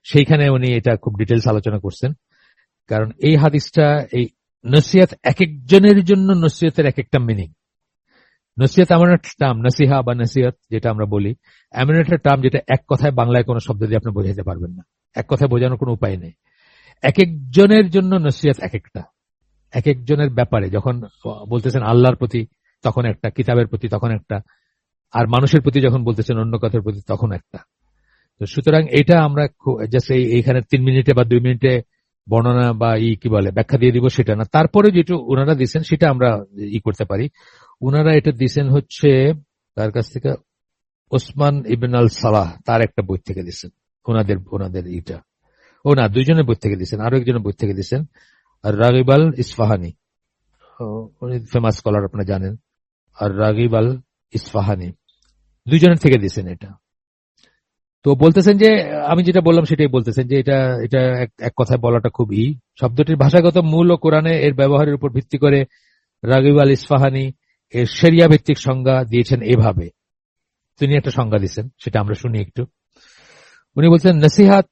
সেইখানে উনি এটা খুব ডিটেলস আলোচনা করছেন। কারণ এই হাদিসটা, এই নসিহত, এক একজনের জন্য নসিহতের এক একটা মিনিং। নসিহত এমন একটা টার্ম, নসিহা বা নসিহত যেটা আমরা বলি, এমন একটা টার্ম যেটা এক কথায় বাংলায় কোনো শব্দ দিয়ে আপনি বোঝাইতে পারবেন না, এক কথায় বোঝানোর কোনো উপায় নেই। এক একজনের জন্য নসিহত এক একটা, এক একজনের ব্যাপারে। যখন বলতেছেন আল্লাহর প্রতি তখন একটা, কিতাবের প্রতি তখন একটা, আর মানুষের প্রতি যখন বলতেছেন অন্য কথার প্রতি তখন একটা। তো সুতরাং এটা আমরা জাস্ট এইখানে 3 মিনিটে বা 2 মিনিটে বর্ণনা বা কি বলে ব্যাখ্যা দিয়ে দিব সেটা না। তারপরে যেটা ওনারা দিচ্ছেন সেটা আমরা করতে পারি। ওনারা এটা দিচ্ছেন হচ্ছে তার কাছ থেকে, ওসমান ইবন আল সালাহ, তার একটা বই থেকে দিচ্ছেন। ওনাদের এটা না, 2 জনের বই থেকে দিচ্ছেন, আরো একজনের বই থেকে দিচ্ছেন, আর রাগিব আল ইসফাহানি, উনি ফেমাস স্কলার, আপনারা জানেন। আর রাগিব আল ইসফাহানি 2 জনের থেকে দিচ্ছেন এটা। তো বলতেছেন যে, আমি যেটা বললাম সেটাই বলতেছেন যে এটা এক কথায় বলাটা খুব শব্দটির ভাষাগত মূল ও কোরআনে এর ব্যবহারের উপর ভিত্তি করে রাগিব আল ইসফাহানি এর শরিয়া ভিত্তিক সংজ্ঞা দিয়েছেন এভাবে। তিনি একটা সংজ্ঞা দিয়েছেন, সেটা আমরা শুনি একটু। উনি বলছেন, নসিহাত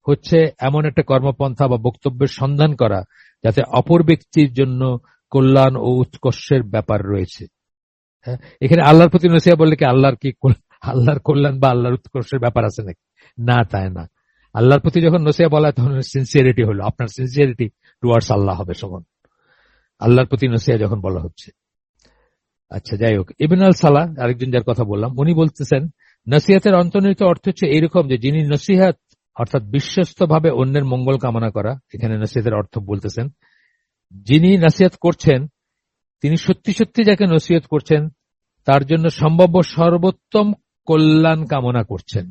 হচ্ছে এমন একটা কর্মপন্থা বা বক্তব্যের সন্ধান করা যাতে অপর ব্যক্তির জন্য কল্যাণ ও উৎকর্ষের ব্যাপার রয়েছে। হ্যাঁ, এখানে আল্লাহর প্রতি নসিহত বললে কি আল্লাহর কল্যাণ বা আল্লাহর উৎকর্ষের ব্যাপার আছে নাকি? না, তাই না। আল্লাহর প্রতি যখন নসিহত বলা হয় তখন সিনসিয়ারিটি হলো, আপনার সিনসিয়ারিটি টুয়ার্ডস আল্লাহ হবে সমান, আল্লাহর প্রতি নসিহত যখন বলা হচ্ছে। আচ্ছা, যাই হোক, ইবনে আল সালাহ আরেকজন যার কথা বললাম, উনি বলতেছেন নসিহতের অন্তর্নিহিত অর্থ হচ্ছে এইরকম যে যিনি নসিহত অর্থাৎ বিশ্বস্ত ভাবে অন্যের মঙ্গল কামনা করা, এখানে নসিহতের অর্থ বলতেছেন যিনি নসিহত করছেন তিনি সত্যি সত্যি যাকে নসিহত করছেন তার জন্য সম্ভাব্য সর্বোত্তম কল্যাণ কামনা করছেন।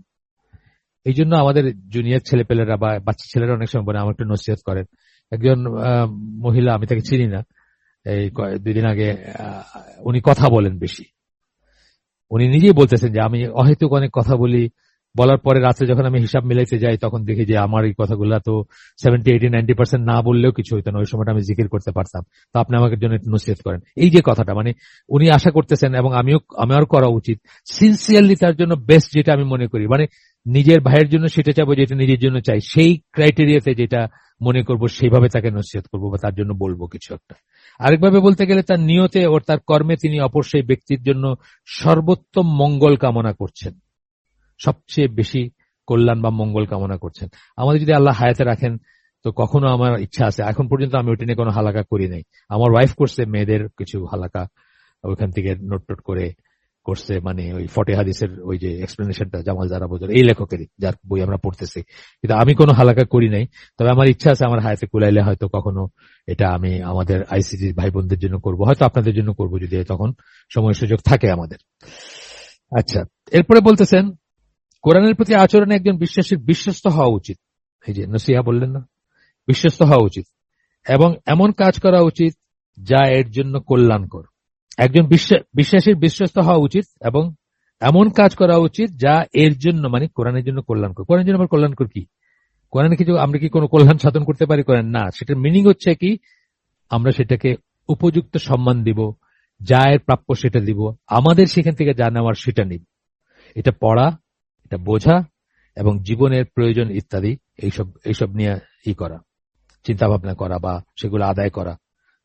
এই জন্য আমাদের জুনিয়র ছেলেপেলেরা বা বাচ্চা ছেলেরা অনেক সময় বলে আমার একটু নসিহত করেন, একজন মহিলা, আমি তাকে চিনি না, এই 2 দিন আগে উনি কথা বলেন বেশি। উনি নিজেই বলতেছেন যে আমি অহেতুক অনেক কথা বলি, বলার পরে রাত্রে যখন আমি হিসাব মিলাইতে যাই তখন দেখি যে আমার এই কথাগুলো তো 70-80-90% না বললেও কিছু হইতো না, ওই সময়টা আমি জিকির করতে পারতাম। তো আপনি আমাকে জন্য একটু নসিহত করেন। এই যে কথাটা, মানে উনি আশা করতেছেন এবং আমার করা উচিত সিনসিয়ারলি তার জন্য বেস্ট যেটা আমি মনে করি, মানে নিজের ভাইয়ের জন্য সেটা চাইবো যেটা নিজের জন্য চাই, সেই ক্রাইটেরিয়াতে যেটা মনে করব সেইভাবে তাকে নসিহত করবো বা তার জন্য বলবো কিছু একটা। আরেকভাবে বলতে গেলে তার নিয়তে ও তার কর্মে তিনি অপর সেই ব্যক্তির জন্য সর্বোত্তম মঙ্গল কামনা করছেন, সবচেয়ে বেশি কল্যাণ বা মঙ্গল কামনা করছেন। আমাদের যদি আল্লাহ হায়াতে রাখেন তো কখনো আমার ইচ্ছা আছে, এখন পর্যন্ত আমি ওইটা নিয়ে কোনো হালাকা করি নাই। আমার ওয়াইফ করছে মেয়েদের কিছু হালাকা, ওইখান থেকে নোট টোট করে করছে, মানে ওই ফটে হাদিসের ওই যে এক্সপ্লেনেশনটা জামাল জারা বোঝার এই লেখকেরই, যার বই আমরা পড়তেছি। কিন্তু আমি কোনো হালাকা করি নাই। তবে আমার ইচ্ছা আছে আমার হায়াতে কুলাইলে হয়তো কখনো এটা আমি আমাদের আইসিডি ভাই বোনদের জন্য করবো, হয়তো আপনাদের জন্য করবো যদি তখন সময় সুযোগ থাকে আমাদের। আচ্ছা, এরপরে বলতেছেন কোরআনের প্রতি আচরণে একজন বিশ্বাসীর বিশ্বস্ত হওয়া উচিত। এই যে নসিহা বললেন না, বিশ্বস্ত হওয়া উচিত এবং এমন কাজ করা উচিত যা এর জন্য কল্যাণকর। একজন বিশ্বাসীর বিশ্বস্ত হওয়া উচিত এবং এমন কাজ করা উচিত যা এর জন্য, মানে কোরআনের জন্য কল্যাণকর। কোরআনের জন্য আবার কল্যাণকর কি? কোরআনে কিছু আমরা কি কোনো কল্যাণ সাধন করতে পারি কোরআন? না, সেটার মিনিং হচ্ছে কি আমরা সেটাকে উপযুক্ত সম্মান দিব, যা এর প্রাপ্য সেটা দিব, আমাদের সেখান থেকে যা নেওয়ার সেটা নিব। এটা পড়া, এটা বোঝা এবং জীবনের প্রয়োজন ইত্যাদি এইসব নিয়ে করা, চিন্তা ভাবনা করা বা সেগুলো আদায় করা,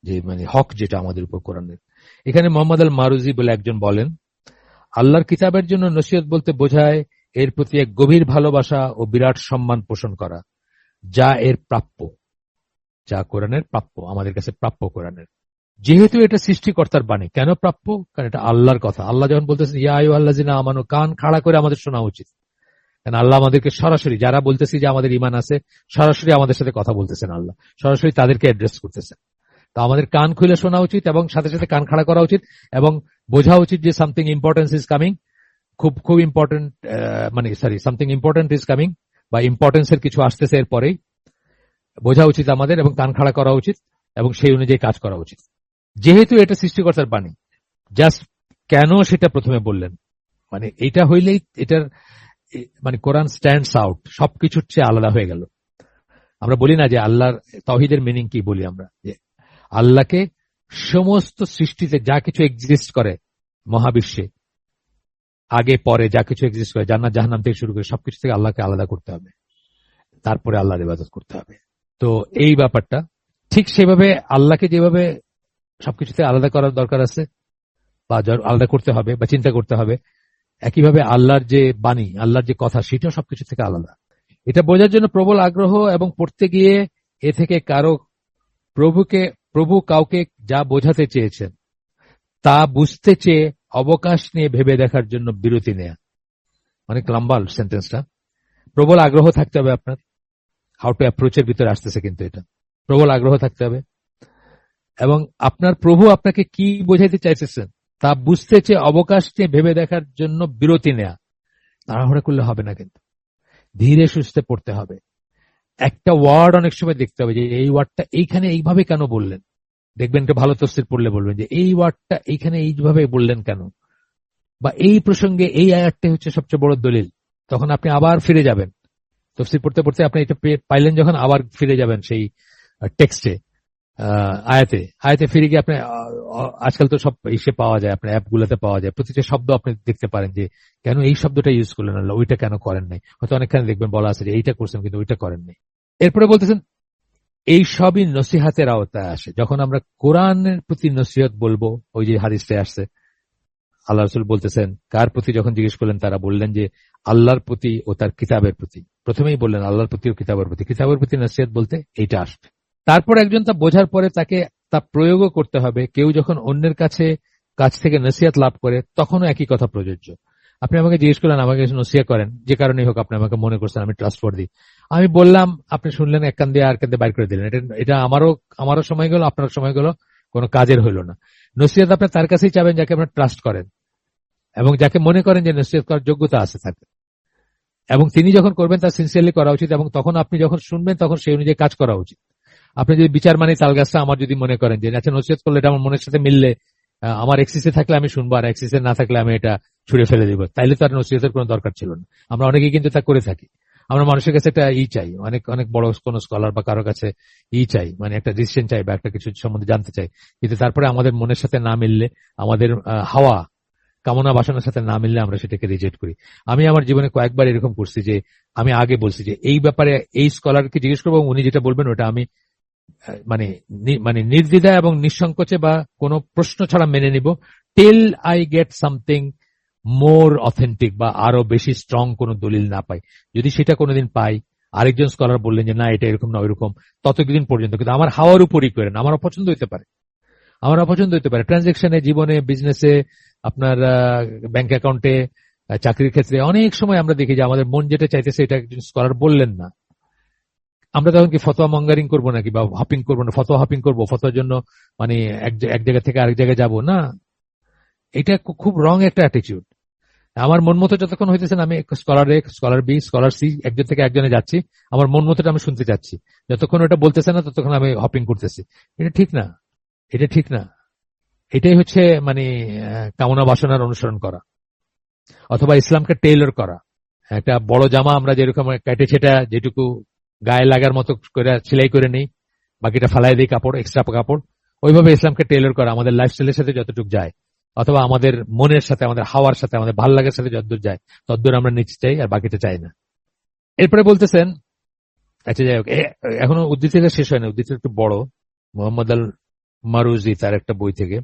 যে মানে হক যেটা আমাদের উপর কোরআনের। এখানে মোহাম্মদ আল মারুজি বলে একজন বলেন, আল্লাহর কিতাবের জন্য নসিহত বলতে বোঝায় এর প্রতি এক গভীর ভালোবাসা ও বিরাট সম্মান পোষণ করা, যা এর প্রাপ্য, যা কোরআনের প্রাপ্য, আমাদের কাছে প্রাপ্য কোরআনের। যেহেতু এটা সৃষ্টিকর্তার বাণী, কেন প্রাপ্য? কারণ এটা আল্লাহর কথা। আল্লাহ যখন বলতেছেন ইয়া আইয়ুহাল্লাযিনা আমানু, কান খাড়া করে আমাদের শোনা উচিত। কারণ আল্লাহ আমাদেরকে সরাসরি, যারা বলতেছি যে আমাদের ঈমান আছে, সরাসরি আমাদের সাথে কথা বলতেছেন, আল্লাহ সরাসরি তাদেরকে অ্যাড্রেস করতেছেন। তো আমাদের কান খুলে শোনা উচিত এবং সাথে সাথে কান খাড়া করা উচিত এবং বোঝা উচিত যে সামথিং ইম্পর্টেন্স ইজ কামিং, খুব ইম্পর্টেন্ট, মানে সামথিং ইম্পর্টেন্ট ইজ কামিং, বা ইম্পর্টেন্সের কিছু আসতেছে এর পরেই, বোঝা উচিত আমাদের এবং কান খাড়া করা উচিত এবং সেই অনুযায়ী কাজ করা উচিত। যেহেতু এটা সৃষ্টিকর্তার বাণী, জাস্ট কেন সেটা প্রথমে বললেন, মানে এটা হইলেই এটার মানে কোরআন স্ট্যান্ডস আউট, সবকিছুর চেয়ে আলাদা হয়ে গেল। আমরা বলি না যে আল্লাহর তাওহীদের মিনিং কি, বলি আমরা যে আল্লাহকে সমস্ত সৃষ্টিতে যা কিছু এক্সিস্ট করে মহাবিশ্বে, আগে পরে যা কিছু এক্সিস্ট করে, জান্নাত জাহান্নাম থেকে শুরু করে সবকিছু থেকে আল্লাহকে আলাদা করতে হবে, তারপরে আল্লাহর ইবাদত করতে হবে। তো এই ব্যাপারটা ঠিক সেভাবে আল্লাহকে যেভাবে সবকিছুতে আলাদা করার দরকার আছে বা আলাদা করতে হবে বা চিন্তা করতে হবে, একইভাবে আল্লাহর যে বাণী, আল্লাহর যে কথা, সেটাও সবকিছু থেকে আলাদা। এটা বোঝার জন্য প্রবল আগ্রহ এবং পড়তে গিয়ে এ থেকে প্রভু কাউকে যা বোঝাতে চেয়েছেন তা বুঝতে চেয়ে অবকাশ নিয়ে ভেবে দেখার জন্য বিরতি নেয়া। অনেক লম্বা সেন্টেন্সটা। প্রবল আগ্রহ থাকতে হবে আপনার, হাউ টু অ্যাপ্রোচের ভিতরে আসতেছে, কিন্তু এটা প্রবল আগ্রহ থাকতে হবে এবং আপনার প্রভু আপনাকে কি বোঝাইতে চাইতেছেন তা বুঝতে চেয়ে অবকাশ নিয়ে ভেবে দেখার জন্য বিরতি নেয়া। তাড়াহুড়া করলে হবে না, কিন্তু ধীরে সুস্থে পড়তে হবে। একটা ওয়ার্ড অনেক সময় দেখতে হবে যে এই ওয়ার্ডটা এইখানে এইভাবে কেন বললেন। দেখবেন একটা ভালো তাফসীর পড়লে বলবেন যে এই ওয়ার্ডটা এইখানে এইভাবে বললেন কেন, বা এই প্রসঙ্গে এই আয়াতটা হচ্ছে সবচেয়ে বড় দলিল। তখন আপনি আবার ফিরে যাবেন, তাফসীর পড়তে পড়তে আপনি এটা পাইলেন যখন, আবার ফিরে যাবেন সেই টেক্সটে, আয়াতে ফিরে গিয়ে আপনি আজকাল তো সব ইসে পাওয়া যায়, আপনার অ্যাপগুলোতে পাওয়া যায়, প্রতিটা শব্দ আপনি দেখতে পারেন যে কেন এই শব্দটা ইউজ করলেন আল্লাহ, ওইটা কেন করেন নাই। হয়তো অনেকখানে দেখবেন বলা আছে যে এইটা করছেন কিন্তু ওইটা করেন নাই। এরপরে বলতেছেন এই সবই নসিহাতের আওতায় আসে। যখন আমরা কোরআনের প্রতি নসিহত বলবো, ওই যে হাদিসে আসছে আল্লাহ রাসূল বলতেছেন, কার প্রতি যখন জিজ্ঞেস করলেন তারা বললেন যে আল্লাহর প্রতি ও তার কিতাবের প্রতি। প্রথমেই বললেন আল্লাহর প্রতি ও কিতাবের প্রতি। কিতাবের প্রতি নসিহত বলতে এইটা আসবে। তারপর একজন তা বোঝার পরে তাকে তা প্রয়োগও করতে হবে। কেউ যখন অন্যের কাছ থেকে নসিহত লাভ করে তখনও একই কথা প্রযোজ্য। আপনি আমাকে জিজ্ঞেস করলেন, আমাকে নসিহত করেন, যে কারণেই হোক আপনি আমাকে মনে করছেন আমি ট্রাস্টওয়ার্দি, আমি বললাম, আপনি শুনলেন, এক কান দিয়ে আর কান দিয়ে বাইর করে দিলেন। এটা আমারও সময় গেল, আপনার সময় গেল, কোনো কাজের হইল না। নসিহত আপনি তার কাছেই চাবেন যাকে আপনার ট্রাস্ট করেন এবং যাকে মনে করেন যে নসিহত করার যোগ্যতা আছে তাকে, এবং তিনি যখন করবেন তার সিনসিয়ারলি করা উচিত এবং তখন আপনি যখন শুনবেন তখন সেই অনুযায়ী কাজ করা উচিত। আপনি যদি বিচার মানে তাল গাছটা আমার যদি মনে করেন যে আচ্ছা নসিহত করলে এটা আমার মনের সাথে মিললে, আমার এক্সিসে থাকলে আমি শুনবো, আর এক্সিসে না থাকলে আমি এটা ছুড়ে ফেলে দিব, তাইলে তো আর নসিহতের কোনো দরকার ছিল না। আমরা অনেকেই কিন্তু তা করে থাকি। আমরা মানুষের কাছে একটা চাই, অনেক অনেক বড় কোনো স্কলার বা কারোর কাছে চাই, মানে একটা ডিসিশন চাই বা একটা কিছু সম্বন্ধে জানতে চাই, কিন্তু তারপরে আমাদের মনের সাথে না মিললে, আমাদের হাওয়া কামনা বাসনার সাথে না মিললে আমরা সেটাকে রিজেক্ট করি। আমি আমার জীবনে কয়েকবার এরকম করছি যে আমি আগে বলছি যে এই ব্যাপারে এই স্কলারকে জিজ্ঞেস করবো, উনি যেটা বলবেন ওটা আমি মানে মানে নির্দ্বিধায় এবং নিঃসংকোচে বা কোনো প্রশ্ন ছাড়া মেনে নিব, till I get something more authentic বা আরো বেশি স্ট্রং কোনো দলিল না পাই। যদি সেটা কোনোদিন পাই, আরেকজন স্কলার বললেন যে না এটা এরকম না ওইরকম, ততদিন পর্যন্ত কিন্তু আমার হাওয়ার উপরই করেন, আমার অপছন্দ হইতে পারে, আমার অপছন্দ হতে পারে ট্রানজেকশনে, জীবনে, বিজনেসে, আপনার ব্যাংক অ্যাকাউন্টে, চাকরির ক্ষেত্রে অনেক সময় আমরা দেখি যে আমাদের মন যেটা চাইতেছে এটা একজন স্কলার বললেন না, আমরা তখন কি ফতোয়া মঙ্গারিং করবো নাকি বা হপিং করবো না, ফতোয়া হপিং করবো, ফতোয়ার জন্য মানে এক জায়গা থেকে আরেক জায়গায় যাবো না। এটা খুব রং একটা অ্যাটিটিউড। আমার মন মতো যতক্ষণ হইতেছে না, আমি স্কলার বি, স্কলার সি, একজন থেকে একজনে যাচ্ছি, আমার মন মতোটা আমি শুনতে চাচ্ছি, যতক্ষণ ওটা বলতেছে না ততক্ষণ আমি হপিং করতেছি। এটা ঠিক না, এটা ঠিক না। এটাই হচ্ছে মানে কামনা বাসনার অনুসরণ করা, অথবা ইসলামকে টেইলর করা। একটা বড় জামা আমরা যেরকম কেটে ছেটা যেটুকু গায়ে লাগার মতো করে সেলাই করে নেই, বাকিটা ফালাই দিই কাপড়, এক্সট্রা কাপড়, ওইভাবে ইসলামকে টেইলর করা আমাদের লাইফস্টাইলের সাথে যতটুকু যায়, অথবা আমাদের মনের সাথে, আমাদের হাওয়ার সাথে, আমাদের ভাল লাগার সাথে যতদূর যায় ততদূর আমরা নিচে চাই, আর বাকিটা চাই না। এরপরে বলতেছেন, আচ্ছা যাই হোক, এখনো উদ্ধৃতিটা শেষ হয়নি, উদ্ধৃতি একটু বড়, মোহাম্মদ আল মারুজি তার একটা বই থেকে।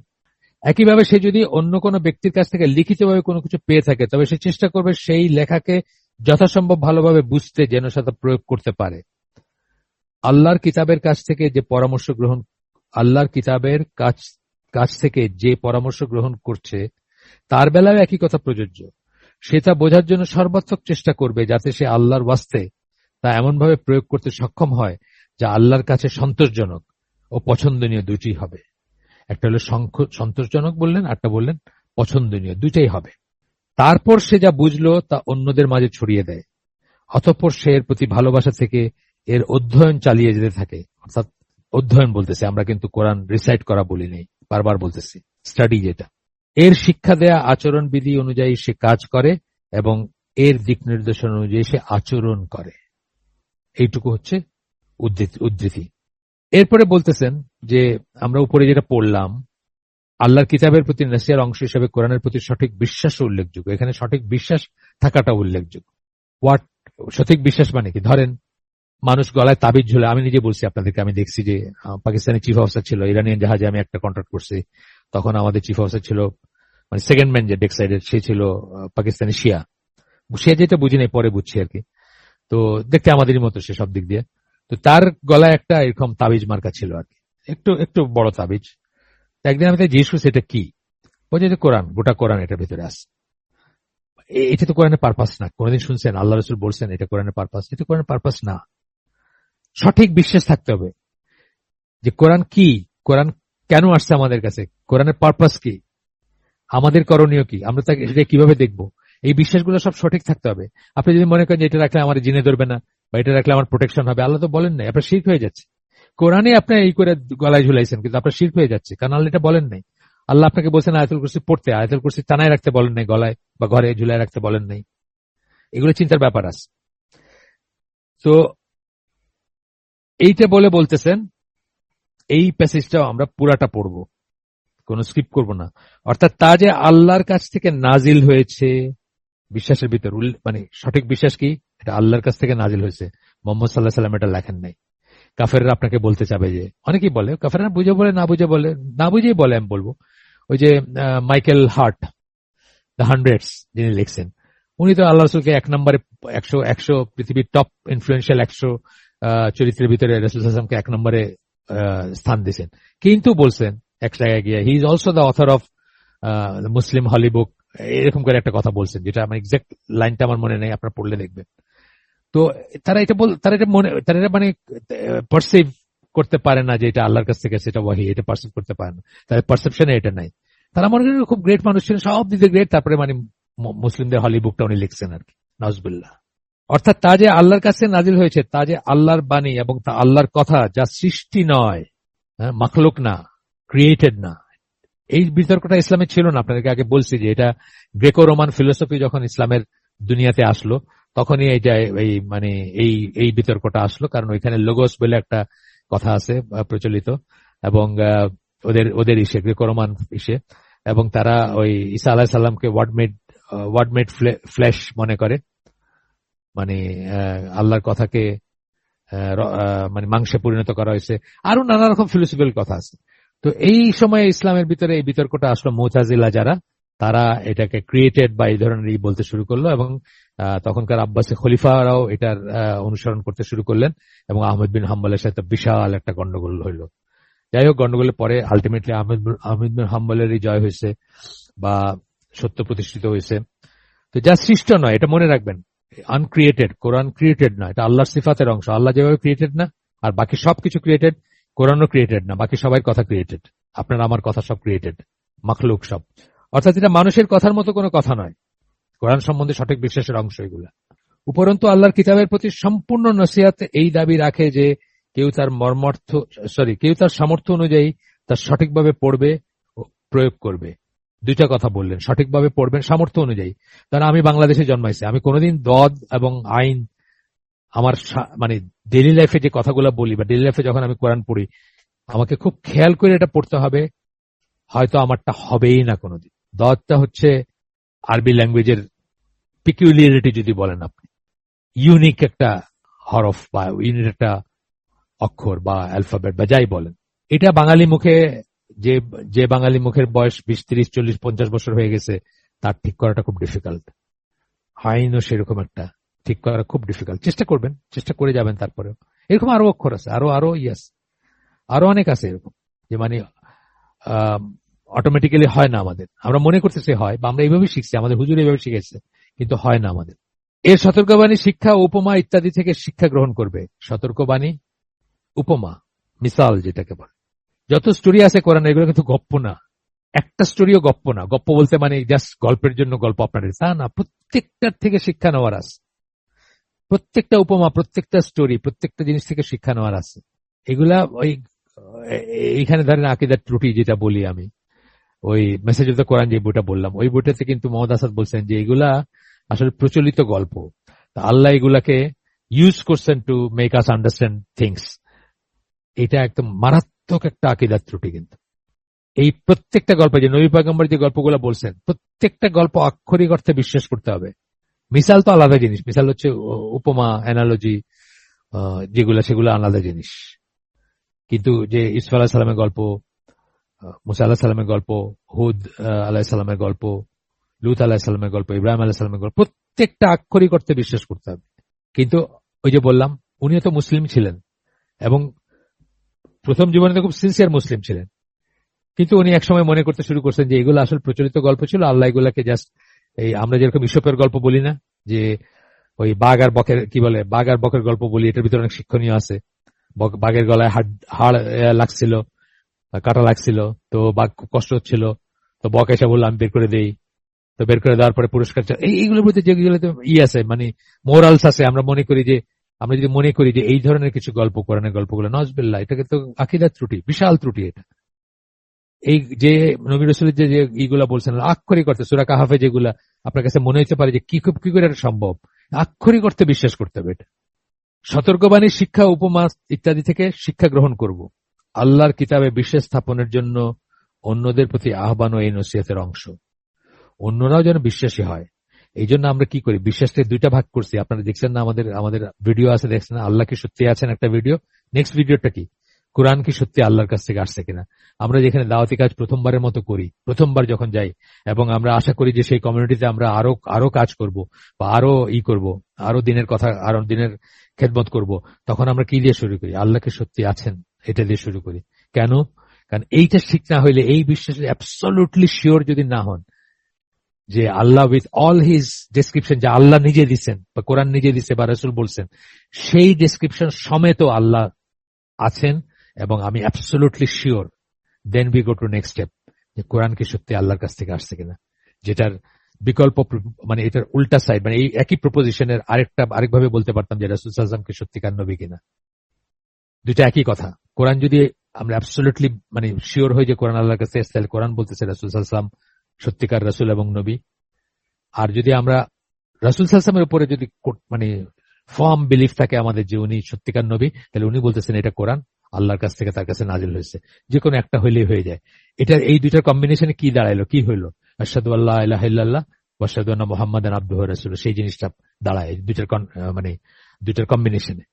একইভাবে সে যদি অন্য কোনো ব্যক্তির কাছ থেকে লিখিতভাবে কোনো কিছু পেয়ে থাকে, তবে সে চেষ্টা করবে সেই লেখাকে যথাসম্ভব ভালোভাবে বুঝতে, যেন সেটা প্রয়োগ করতে পারে। আল্লাহর কিতাবের কাছ থেকে যে পরামর্শ গ্রহণ আল্লাহর কিতাবের কাছ থেকে যে পরামর্শ গ্রহণ করছে, তার বেলায় একই কথা প্রযোজ্য। সে তা বোঝার জন্য সর্বাত্মক চেষ্টা করবে, যাতে সে আল্লাহর ওয়াস্তে তা এমনভাবে প্রয়োগ করতে সক্ষম হয় যা আল্লাহর কাছে সন্তোষজনক ও পছন্দনীয় দুইটি হবে। একটা হলো সন্তোষজনক বললেন, আরটা বললেন পছন্দনীয়, দুইটাই হবে। তারপর সে যা বুঝলো তা অন্যদের মাঝে ছড়িয়ে দেয়। অতঃপর সে এর প্রতি ভালোবাসা থেকে এর অধ্যয়ন চালিয়ে যেতে থাকে। অর্থাৎ অধ্যয়ন বলতেছে, আমরা কিন্তু কোরআন রিসাইট করা বলি নেই, বারবার বলতেছি স্টাডি, যেটা এর শিক্ষা দেয়া আচরণ বিধি অনুযায়ী সে কাজ করে এবং এর দিক নির্দেশনা অনুযায়ী সে আচরণ করে। এইটুকু হচ্ছে উদ্ধৃতি। এরপরে বলতেছেন যে আমরা উপরে যেটা পড়লাম, আল্লাহর কিতাবের প্রতি নাসিহার অংশ হিসেবে কোরআনের প্রতি সঠিক বিশ্বাস উল্লেখযোগ্য। এখানে সঠিক বিশ্বাস থাকাটা উল্লেখযোগ্য। হোয়াট সঠিক বিশ্বাস মানে কি? ধরেন মানুষ গলায় তাবিজ ঝুলে, আমি নিজে বলছি আপনাদেরকে, আমি দেখছি যে পাকিস্তানি চিফ অফিসার ছিল, ইরানিয়ান জাহাজে আমি একটা কন্ট্রাক্ট করছি, তখন আমাদের চিফ অফিসার ছিল মানে সেকেন্ড ম্যান যে ডেক সাইডের, সে ছিল পাকিস্তানি শিয়া। সে যেটা বুঝি নাই, পরে বুঝছি আর কি। তো দেখতে আমাদেরই মতো সে সব দিক দিয়ে। তো তার গলায় একটা এরকম তাবিজ মার্কা ছিল আর কি, একটু একটু বড় তাবিজ। একদিন আমি তাই জিজ্ঞেস করছি এটা কি, বলছে যে কোরআন, গোটা কোরআন এটার ভিতরে আছে। এটা তো কোরআনের পারপাস না। কোনদিন শুনছেন আল্লাহ রসুল বলছেন এটা কোরআনের পারপাস? এটা কোরআনের পারপাস না। সঠিক বিশ্বাস থাকতে হবে যে কোরআন কি, কোরআন কেন আসছে আমাদের কাছে, কোরআনের পারপাস কি, আমাদের করণীয় কি, আমরা তাকে সেটা কিভাবে দেখবো, এই বিশ্বাসগুলো সব সঠিক থাকতে হবে। আপনি যদি মনে করেন যে এটা রাখলে আমার জিনে ধরবে না বা এটা রাখলে আমার প্রোটেকশন হবে, আল্লাহ তো বলেন নাই, আপনার শিরক হয়ে যাচ্ছে। কোরআনে আপনি এই করে গলায় ঝুলাইছেন, কিন্তু আপনার শিরক হয়ে যাচ্ছে, কারণ আল্লাহ এটা বলেন নাই। আল্লাহ আপনাকে বলছেন আয়াতুল কুরসি পড়তে, আয়াতুল কুরসি টানায় রাখতে বলেন নাই, গলায় বা ঘরে ঝুলায় রাখতে বলেন নাই। এগুলো চিন্তার ব্যাপার আছে। তো এইটা বলতেছেন, এই প্যাসেজটাও আমরা পুরাটা পড়বো, কোন স্কিপ করব না। অর্থাৎ তা যে আল্লাহর কাছ থেকে নাজিল হয়েছে, বিশ্বাসের ভিতর মানে সঠিক বিশ্বাস কি, এটা আল্লাহর কাছ থেকে নাজিল হয়েছে, মোহাম্মদ সাল্লাহ সাল্লাম এটা লেখেন নাই। কাফেররা আপনাকে বলতে চাবে যে, অনেকেই বলে, কাফেররা বুঝে বলে না বুঝে বলে, না বুঝেই বলে, আমি বলবো ওই যে মাইকেল হার্ট দ্য হান্ড্রেডস যিনি লিখছেন, উনি তো আল্লাহ রসুলকে 1 নম্বরে 100 পৃথিবীর টপ ইনফ্লুয়েন্সিয়াল 100 চরিত্রের ভিতরে রাসূল সাল্লাল্লাহু আলাইহি ওয়াসাল্লামকে 1 নম্বরে স্থান দিয়েছেন। কিন্তু বলছেন এক জায়গায় গিয়ে, he is also the author of Muslim holy book, এরকম করে একটা কথা বলছেন, যেটা আমার এক্সাক্ট লাইনটা আমার মনে নেই, আপনারা পড়লে দেখবেন। তো তারা এটা মানে পারসিভ করতে পারে না যে এটা আল্লাহর কাছ থেকে, সেটা ওয়াহি, এটা পারসিভ করতে পারে না, তাদের পারসেপশনে এটা নাই। তারা মনে করেন খুব গ্রেট মানুষ ছিলেন, সব দিকে গ্রেট, তারপরে মানে মুসলিমদের হলি বুকটা উনি লিখছেন আর কি, নাউজুবিল্লাহ। অর্থাৎ তা যে আল্লাহর কাছে নাজিল হয়েছে, তা যে আল্লাহর বাণী এবং তা আল্লাহর কথা, যা সৃষ্টি নয়, মাখলুক না, ক্রিয়েটেড না। এই বিতর্কটা ইসলামে ছিল না। আপনাদেরকে আগে বলছি যে এটা গ্রেকো রোমান ফিলোসফি যখন ইসলামের দুনিয়াতে আসলো তখনই এইটা এই এই বিতর্কটা আসলো, কারণ ওইখানে লোগোস বলে একটা কথা আছে প্রচলিত, এবং ওদের ইসে গ্রেকো রোমান ইসে, এবং তারা ওই ঈসা আলাইহিস সালামকে ওয়ার্ড মেড ফ্লেশ মনে করে, মানে আল্লাহর কথাকে মানে মাংসে পরিণত করা হয়েছে। আরো নানা রকম ফিলোসফিক্যাল কথা আছে। তো এই সময়ে ইসলামের ভিতরে এই বিতর্কটা আসলো। মুতাজিলা যারা, তারা এটাকে ক্রিয়েটেড বা এই ধরনের বলতে শুরু করলো, এবং তখনকার আব্বাসী খলিফারাও এটার অনুসরণ করতে শুরু করলেন, এবং আহমদ বিন হাম্বলের সাথে বিশাল একটা গন্ডগোল হইল। যাই হোক, গন্ডগোলের পরে আলটিমেটলি আহমদ বিন হাম্বলেরই জয় হয়েছে বা সত্য প্রতিষ্ঠিত হয়েছে। তো যা সৃষ্ট নয়, এটা মনে রাখবেন, আনক্রিয়েটেড, কোরআন ক্রিয়েটেড না, এটা আল্লাহর সিফাতের অংশ। আল্লাহ যেভাবে ক্রিয়েটেড না, আর বাকি সবকিছু ক্রিয়েটেড, কোরআনও ক্রিয়েটেড না, বাকি সবাই কথা ক্রিয়েটেড। আপনার আমার কথা সব ক্রিয়েটেড, মাখলুক সব। অর্থাৎ এটা মানুষের কথার মতো কোনো কথা নয়। কোরআন সম্বন্ধে সঠিক বিশ্বাসের অংশ এগুলা। উপরন্তু আল্লাহর কিতাবের প্রতি সম্পূর্ণ নসিহত এই দাবি রাখে যে কেউ তার সামর্থ্য অনুযায়ী তার সঠিকভাবে পড়বে ও প্রয়োগ করবে। দুইটা কথা বললেন, সঠিকভাবে পড়বেন সামর্থ্য অনুযায়ী। কারণ আমি বাংলাদেশে জন্মাইছি, আমি কোনোদিন দদ এবং আইন আমার মানে ডেইলি লাইফে যে কথাগুলো বলি বা ডেইলি লাইফে যখন আমি কোরআন পড়ি, আমাকে খুব খেয়াল করে এটা পড়তে হবে, হয়তো আমারটা হবেই না কোনোদিন। দদটা হচ্ছে আরবি ল্যাঙ্গুয়েজের পিকুলিয়ারিটি যদি বলেন আপনি, ইউনিক একটা হরফ বা ইউনিক একটা অক্ষর বা অ্যালফাবেট বা যাই বলেন। এটা বাঙালি মুখে, যে বাঙালি মুখের বয়স 20, 30, 40, 50 বছর হয়ে গেছে, তার ঠিক করাটা খুব ডিফিকাল্ট। আইনও সেরকম একটা ঠিক করা খুব ডিফিকাল্ট। চেষ্টা করবেন, চেষ্টা করে যাবেন। তারপরেও এরকম আরো অক্ষর আছে, আরো ইয়াস, আরো অনেক আছে এরকম, যে মানে অটোমেটিক্যালি হয় না আমাদের। আমরা মনে করতেছি হয়, বা আমরা এইভাবে শিখছি, আমাদের হুজুর এইভাবে শিখেছে, কিন্তু হয় না আমাদের। এর সতর্কবাণী, শিক্ষা, উপমা ইত্যাদি থেকে শিক্ষা গ্রহণ করবে। সতর্কবাণী, উপমা, মিসাল যেটাকে বলে। যত স্টোরি আছে কোরআন, এগুলো কিন্তু গপ্প না, একটা স্টোরিও গপ্প না। গপ্প বলতে মানে জাস্ট গল্পের জন্য গল্প আপনাদের, তা না। প্রত্যেকটার থেকে শিক্ষা নেওয়ার আছে, প্রত্যেকটা উপমা, প্রত্যেকটা স্টোরি, প্রত্যেকটা জিনিস থেকে শিক্ষা নেওয়ার আছে। এগুলা এইখানে ধরেন আকীদার ত্রুটি যেটা বলি আমি, ওই মেসেজ অফ দ্য কোরআন যে বইটা বললাম, ওই বইটাতে কিন্তু মোহাম্মদ আসাদ বলছেন যে এগুলা আসলে প্রচলিত গল্প। আল্লাহ এগুলাকে ইউজ করছেন to make us understand things. এটা একদম মারাত্মক একটা আকীদার ত্রুটি। কিন্তু এই প্রত্যেকটা গল্প, যে নবী পয়গম্বর যে গল্পগুলো বলছেন, প্রত্যেকটা গল্প আক্ষরিক অর্থে বিশ্বাস করতে হবে। মিসাল তো আলাদা জিনিস, মিসাল হচ্ছে উপমা, অ্যানালজি সেগুলো আলাদা জিনিস। কিন্তু যে ইউসুফ আলাইহিস সালামের গল্প, মুসা আলাইহিস সালামের গল্প, হুদ আলাইহিস সালামের গল্প, লূত আলাইহিস সালামের গল্প, ইব্রাহিম আলাইহিস সালামের গল্প, প্রত্যেকটা আক্ষরিক অর্থে বিশ্বাস করতে হবে। কিন্তু ওই যে বললাম, উনিও তো মুসলিম ছিলেন, এবং প্রথম জীবনে তো খুব সিনসিয়ার মুসলিম ছিলেন, কিন্তু উনি একসময় মনে করতে শুরু করছেন যে এগুলো আসলে প্রচলিত গল্প ছিল। আল্লাহ এগুলাকে জাস্ট, এই আমরা যেরকম ইসপের গল্প বলি না, যে ওই বাঘ আর বকের, কি বলে, বাঘ আর বকের গল্প বলি, এটার ভিতরে অনেক শিক্ষণীয় আছে। বাঘের গলায় হাড় লাগছিল, কাটা লাগছিল, তো বাঘ খুব কষ্ট হচ্ছিল, তো বক এসে বললো আমি বের করে দেই, তো বের করে দেওয়ার পরে পুরস্কার। এইগুলোর মধ্যে যেগুলো আছে, মানে মোরালস আছে, আমরা যদি মনে করি যে এই ধরনের কিছু গল্প, কোরআনের গল্পগুলো, নজবিল্লাহ, এটাকে তো আকীদার ত্রুটি, বিশাল ত্রুটি এটা। এই যে নবী রাসূলের যে এইগুলা বলছেন আক্ষরিক অর্থে, সূরা কাহাফে যেগুলা আপনার কাছে মনে হতে পারে যে কি করে এটা সম্ভব, আক্ষরিক অর্থে বিশ্বাস করতে হবে এটা। সতর্কবাণী, শিক্ষা, উপমা ইত্যাদি থেকে শিক্ষা গ্রহণ করব। আল্লাহর কিতাবে বিশ্বাস স্থাপনের জন্য অন্যদের প্রতি আহ্বান ও এই নসিহতের অংশ। অন্যরাও যেন বিশ্বাসী হয়। এই জন্য আমরা কি করি, বিশ্বাসকে দুইটা ভাগ করছি। আপনারা দেখছেন না, আমাদের ভিডিও আছে, দেখছেন না, আল্লাহ কি সত্যি আছেন একটা ভিডিও। নেক্সট ভিডিওটা কি, কোরআন কি সত্যি আল্লাহর কাছ থেকে আসছে কিনা। আমরা যেখানে দাওয়াতি কাজ প্রথমবারের মতো করি, প্রথমবার যখন যাই, এবং আমরা আশা করি যে সেই কমিউনিটিতে আমরা আরো কাজ করব, বা আরো করব, আরো দিনের কথা, আরো দিনের খেদমত করব, তখন আমরা কি দিয়ে শুরু করি, আল্লাহকে সত্যি আছেন এটা দিয়ে শুরু করি। কেন? কারণ এইটা ঠিক না হইলে, এই বিশ্বাসে অ্যাবসলিউটলি শিওর যদি না হন যে আল্লাহ উইথ অল হিজ ডেসক্রিপশন, যা আল্লাহ নিজে দিচ্ছেন বা কোরআন নিজে দিচ্ছে বা রাসূল বলছেন, সেই ডেসক্রিপশন সমেত আল্লাহ আছেন, এবং আমি absolutely sure, then we go to next step, যে কোরআন কি সত্যি আল্লাহর কাছ থেকে আসছে কিনা, যেটার বিকল্প মানে এটার উল্টা সাইড, মানে এই একই প্রপোজিশনের আরেকভাবে বলতে পারতাম যে রাসূল সাল্লাল্লাহু আলাইহি ওয়াসাল্লামকে সত্যিকার নবী কিনা। দুইটা একই কথা। কোরআন যদি আমরা অ্যাবসলিউটলি মানে শিওর হই যে কোরআন আল্লাহর কাছে এসেছে, তাহলে কোরআন বলতেছে রাসূল সাল্লাল্লাহু আলাইহি ওয়াসাল্লাম সত্যিকার রাসূল এবং নবী। আর যদি আমরা রাসূল সাল্লাল্লাহু আলাইহি ওয়াসাল্লামের উপরে যদি মানে ফার্ম বিলিফ থাকে আমাদের যে উনি সত্যিকার নবী, তাহলে উনি বলতেছেন এটা কোরআন আল্লাহর কাছ থেকে তার কাছে নাজিল হয়েছে। যে কোনো একটা হইলেই হয়ে যায়। এটা এই দুইটার কম্বিনেশনে কি দাঁড়াইলো, কি হইলো? আশহাদু আল্লা ইলাহা ইল্লাল্লাহ ওয়া আশহাদু আন্না মুহাম্মাদান আবদুহু ওয়া রাসূলুহু, সেই জিনিসটা দাঁড়ায় মানে দুইটার কম্বিনেশনে।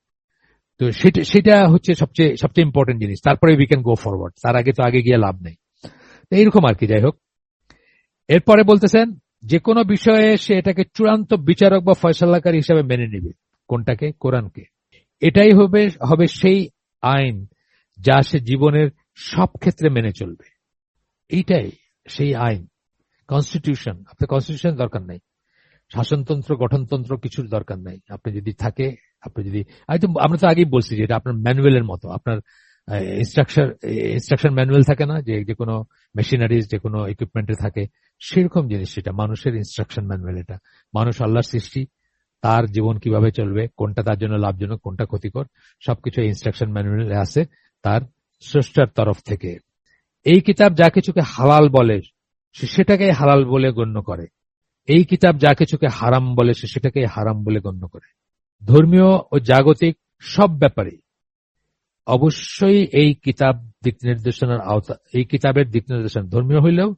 তো সেটা হচ্ছে সবচেয়ে ইম্পর্টেন্ট জিনিস। তারপরে উই ক্যান গো ফরওয়ার্ড। তার আগে তো আগে গিয়ে লাভ নেই। এইরকম আর কি। যাই হোক, এরপরে বলতেছেন যে কোনো বিষয়ে সে এটাকে চূড়ান্ত বিচারক বা ফয়সালাকারী হিসেবে মেনে নিবে। কোনটাকে? কোরআনকে। এটাই হবে সেই আইন যা সে জীবনের সব ক্ষেত্রে মেনে চলবে। এইটাই সেই আইন। কনস্টিটিউশন, আপনার কনস্টিটিউশন দরকার নাই, শাসনতন্ত্র গঠনতন্ত্র কিছুর দরকার নাই। আপনি যদি থাকে, আপনি যদি আমরা তো আগেই বলছি যে এটা আপনার ম্যানুয়ালের মতো। আপনার ইনস্ট্রাকশন ম্যানুয়াল থাকে না, যে কোনো মেশিনারিজ যে কোনো ইকুইপমেন্টে থাকে, সেরকম জিনিস সেটা মানুষের ইনস্ট্রাকশন ম্যানুয়াল। এটা মানুষ আল্লাহর সৃষ্টি, তার জীবন কিভাবে চলবে, কোনটা তার জন্য লাভজনক, কোনটা ক্ষতিকর, সবকিছু ইনস্ট্রাকশন ম্যানুয়ালে আছে তার স্রষ্টার তরফ থেকে। এই কিতাব যা কিছুকে হালাল বলে সে সেটাকেই হালাল বলে গণ্য করে। এই কিতাব যা কিছুকে হারাম বলে সে সেটাকেই হারাম বলে গণ্য করে। ধর্মীয় ও জাগতিক সব ব্যাপারে অবশ্যই এই কিতাবের দিক নির্দেশনা ধর্মীয় হইলেও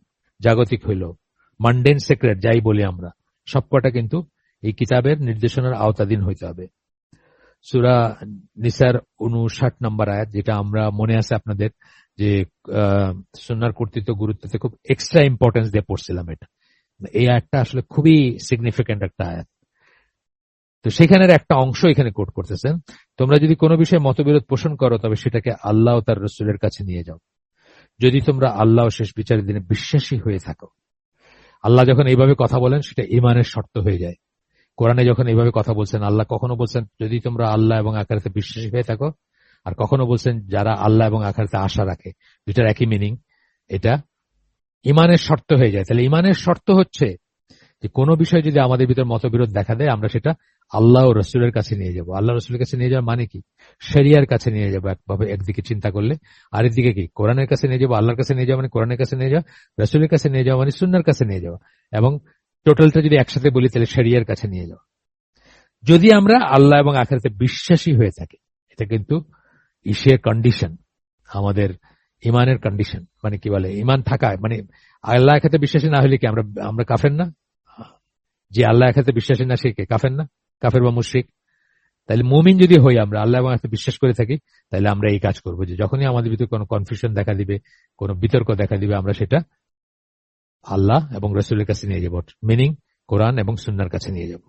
জাগতিক হইলেও মান্ডেন সেক্রেট যাই বলি আমরা, সবকটা কিন্তু এই কিতাবের নির্দেশনার আওতাধীন হইতে হবে। সূরা নিসার 59 নম্বর আয়াত, যেটা আমরা মনে আছে আপনাদের যে সুন্নাহর কর্তৃত্ব গুরুত্বতে খুব এক্সট্রা ইম্পর্টেন্স দিয়ে পড়ছিলাম। এটা এই আয়াতটা আসলে খুবই সিগনিফিক্যান্ট একটা আয়াত। তো সেখানের একটা অংশ এখানে কোট করতেছেন, তোমরা যদি কোনো বিষয়ে মতবিরোধ পোষণ করো তবে সেটাকে আল্লাহ ও তার রাসূলের কাছে নিয়ে যাও, যদি তোমরা আল্লাহ ও শেষ বিচারের দিনে বিশ্বাসী হয়ে থাকো। আল্লাহ যখন এইভাবে কথা বলেন সেটা ঈমানের শর্ত হয়ে যায়। কোরআনে যখন এইভাবে কথা বলছেন, আল্লাহ কখনো বলছেন যদি তোমরা আল্লাহ এবং আখিরাতে বিশ্বাসী হয়ে থাকো, আর কখনো বলছেন যারা আল্লাহ এবং আখিরাতে আশা রাখে। দুইটার একই মিনিং। এটা ঈমানের শর্ত হয়ে যায়। তাহলে ঈমানের শর্ত হচ্ছে যে কোনো বিষয় যদি আমাদের ভিতর মতবিরোধ দেখা দেয়, আমরা সেটা আল্লাহ ও রসুলের কাছে নিয়ে যাব। আল্লাহ রসুলের কাছে নিয়ে যাওয়া মানে কি? শরিয়ার কাছে নিয়ে যাবো একভাবে, একদিকে চিন্তা করলে। আর একদিকে কি? কোরআনের কাছে নিয়ে যাবো। আল্লাহর কাছে নিয়ে যাওয়া মানে কোরআনের কাছে নিয়ে যাওয়া, রসুলের কাছে নিয়ে যাওয়া মানে সুন্নাহর কাছে নিয়ে যাওয়া, এবং টোটালটা যদি একসাথে বলি তাহলে শরিয়ার কাছে নিয়ে যাওয়া। যদি আমরা আল্লাহ এবং আখিরাতে বিশ্বাসী হয়ে থাকি, এটা কিন্তু ইসের কন্ডিশন, আমাদের ইমানের কন্ডিশন। মানে কি বলে, ইমান থাকা মানে আল্লাহ আখিরাতে বিশ্বাসী না হলে কি আমরা কাফের না? যে আল্লাহ আখিরাতে বিশ্বাসী না সে কে? কাফের না? কাফের বা মুশরিক। তাহলে মুমিন যদি হই, আমরা আল্লাহ এবং আখিরাতে বিশ্বাস করে থাকি, তাহলে আমরা এই কাজ করবো যে যখনই আমাদের ভিতরে কোনো কনফিউশন দেখা দিবে, কোনো বিতর্ক দেখা দিবে, আমরা সেটা আল্লাহ এবং রাসূলের কাছে নিয়ে যাব, মিনিং কোরআন এবং সুন্নাহর কাছে নিয়ে যাব।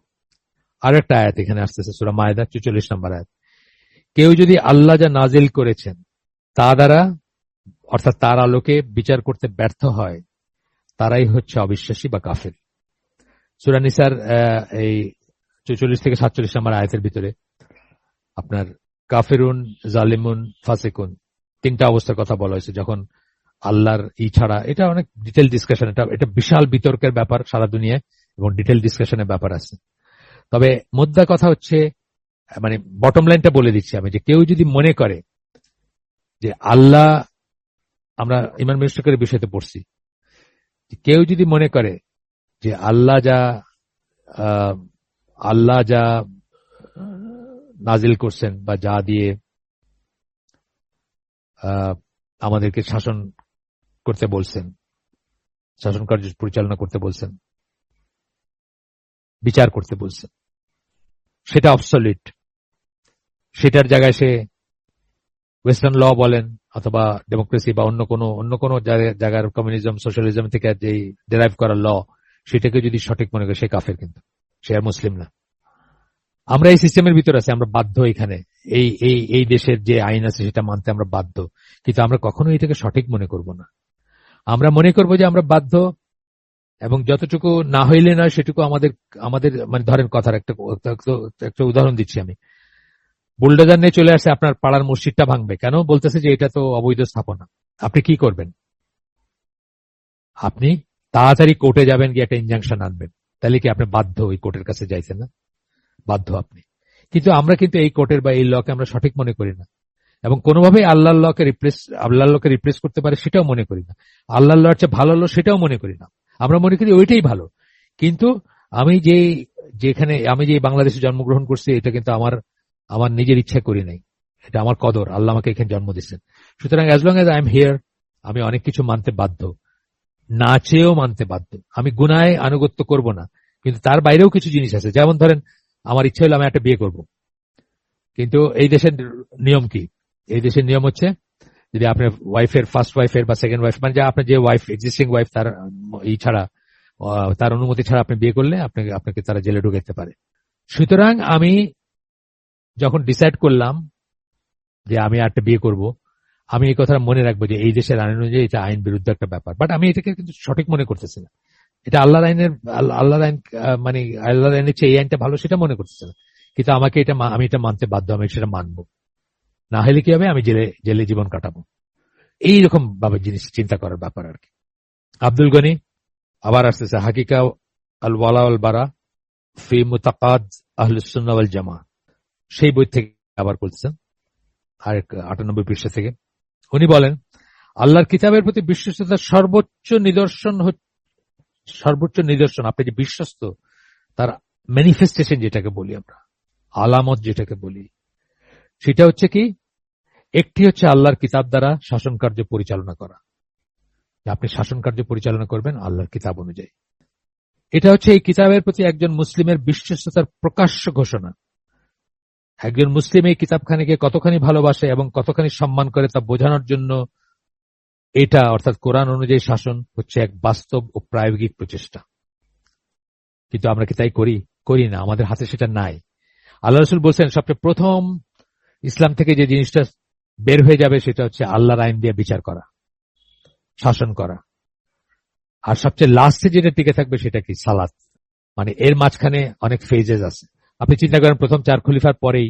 আর একটা আয়াত এখানে আসতেছে, সূরা মায়েদা 44 নম্বর আয়াত। কেউ যদি আল্লাহ যা নাজিল করেছেন তা দ্বারা, অর্থাৎ তার আলোকে বিচার করতে ব্যর্থ হয়, তারাই হচ্ছে অবিশ্বাসী বা কাফের। সূরা নিসার এই 44 থেকে 47 নম্বর আয়াতের ভিতরে আপনার কাফেরুন, জালিমুন, ফাসিকুন তিনটা অবস্থার কথা বলা হয়েছে যখন আল্লাহর ছাড়া। এটা অনেক ডিটেল ডিসকাশন, এটা বিশাল বিতর্কের ব্যাপার সারা দুনিয়ায়, এবং ডিটেল ডিসকাশনের ব্যাপার আছে। তবে মুদ্রা কথা হচ্ছে, মানে বটম লাইনটা বলে দিচ্ছি আমি, যে কেউ যদি মনে করে যে আল্লাহ, আমরা ইমান মিনিস্টারের বিষয়তে পড়ছি, কেউ যদি মনে করে যে আল্লাহ যা নাজিল করছেন বা যা দিয়ে আমাদেরকে শাসন করতে বলছেন, শাসন কার্য পরিচালনা করতে বলছেন, বিচার করতে বলছেন, সেটা অবসলিট, সেটার জায়গায় সে ওয়েস্টার্ন ল বলেন অথবা ডেমোক্রেসি বা অন্য কোনো জায়গার কমিউনিজম, সোশ্যালিজম থেকে যে ডেরাইভ করা ল, সেটাকে যদি সঠিক মনে করে, সে কাফের, কিন্তু সে আর মুসলিম না। আমরা এই সিস্টেমের ভিতরে আছি, আমরা বাধ্য এখানে এই দেশের যে আইন আছে সেটা মানতে আমরা বাধ্য, কিন্তু আমরা কখনো এটাকে সঠিক মনে করব না। আমরা মনে করব যে আমরা বাধ্য, এবং যতটুকু না হইলে নয় সেটুকু আমাদের মানে ধরেন কথার একটা উদাহরণ দিচ্ছি আমি। বুলডোজার নিয়ে চলে আসে আপনার পাড়ার মসজিদটা ভাঙবে, কেন? বলতেছে যে এটা তো অবৈধ স্থাপনা। আপনি কি করবেন? আপনি তাড়াতাড়ি কোর্টে যাবেন, গিয়ে একটা ইনজাংশন আনবেন, তাহলে কি আপনি বাধ্য ওই কোর্টের কাছে যাইতেন না? বাধ্য আপনি। কিন্তু আমরা কিন্তু এই কোর্টের বা এই লকে আমরা সঠিক মনে করি না, এবং কোনোভাবেই আল্লাহর লকে রিপ্লেস করতে পারে সেটাও মনে করি না। আল্লাহর লর চেয়ে ভালো ল সেটাও মনে করি না। আমরা মনে করি ওইটাই ভালো। কিন্তু আমি আমি যে বাংলাদেশে জন্মগ্রহণ করছি, এটা কিন্তু আমার নিজের ইচ্ছা করি নাই, এটা আমার কদর, আল্লাহ আমাকে এখানে জন্ম দিচ্ছেন। সুতরাং as long age I am here, আমি অনেক কিছু মানতে বাধ্য, না চেয়েও মানতে বাধ্য। আমি গুনাহে আনুগত্য করব না, কিন্তু তার বাইরেও কিছু জিনিস আছে। যেমন ধরেন, আমার ইচ্ছা হলো আমি একটা বিয়ে করব, কিন্তু এই দেশের নিয়ম কি? এই দেশের নিয়ম হচ্ছে, যদি আপনার ওয়াইফের, ফার্স্ট ওয়াইফের বা সেকেন্ড ওয়াইফ, মানে আপনার যে ওয়াইফ, এক্সিস্টিং ওয়াইফ, তার ছাড়া, তার অনুমতি ছাড়া আপনি বিয়ে করলে আপনাকে তারা জেলে ঢুকাতে পারে। সুতরাং আমি যখন ডিসাইড করলাম যে আমি একটা বিয়ে করব, আমি এই কথাটা মনে রাখবো যে এই দেশের আইন অনুযায়ী এটা আইন বিরুদ্ধ একটা ব্যাপার, বাট আমি এটাকে কিন্তু সঠিক মনে করতেছি না। এটা আল্লাহর আইনের, আল্লাহর আইন, মানে আল্লাহর আইনের চেয়ে এই আইনটা ভালো সেটা মনে করতেছি না। কিন্তু আমি এটা মানতে বাধ্য, আমি সেটা মানবো, না হলে কি হবে, আমি জেলে জীবন কাটাবো। এইরকম ভাবে জিনিস চিন্তা করার ব্যাপার আর কি। আব্দুল গনি আবার আসতেছে, হাকিকা আল ওয়ালা আল বারা ফি মুতাকাদ আহলুস সুন্নাহ ওয়াল জামাআহ, সেই বই থেকে আবার বলছেন, আর 98 পৃষ্ঠা থেকে। উনি বলেন, আল্লাহর কিতাবের প্রতি বিশ্বস্ততার সর্বোচ্চ নিদর্শন, আপনি যে বিশ্বস্ত, তার ম্যানিফেস্টেশন যেটাকে বলি আমরা, আলামত যেটাকে বলি, সেটা হচ্ছে কি? একটি হচ্ছে আল্লাহর কিতাব দ্বারা শাসন কার্য পরিচালনা করা। আপনি শাসন কার্য পরিচালনা করবেন আল্লাহর কিতাব অনুযায়ী। এটা হচ্ছে এই কিতাবের প্রতি একজন মুসলিমের বিশ্বস্ততার প্রকাশ্য ঘোষণা। একজন মুসলিম এই কিতাবখানিকে কতখানি ভালোবাসে এবং কতখানি সম্মান করে তা বোঝানোর জন্য এটা, অর্থাৎ কোরআন অনুযায়ী শাসন, হচ্ছে এক বাস্তব ও প্রায়োগিক প্রচেষ্টা। কিন্তু আমরা কি তাই করি না? আমাদের হাতে সেটা নাই। আল্লাহ রাসূল বলছেন, সবচেয়ে প্রথম ইসলাম থেকে যে জিনিসটা বের হয়ে যাবে সেটা হচ্ছে আল্লাহর আইন দিয়ে বিচার করা, শাসন করা। আর সবচেয়ে লাস্টে যেটা টিকে থাকবে সেটা কি? সালাত। মানে এর মাঝখানে অনেক ফেজেস আছে। আপনি চিন্তা করেন, প্রথম 4 খলিফার পরেই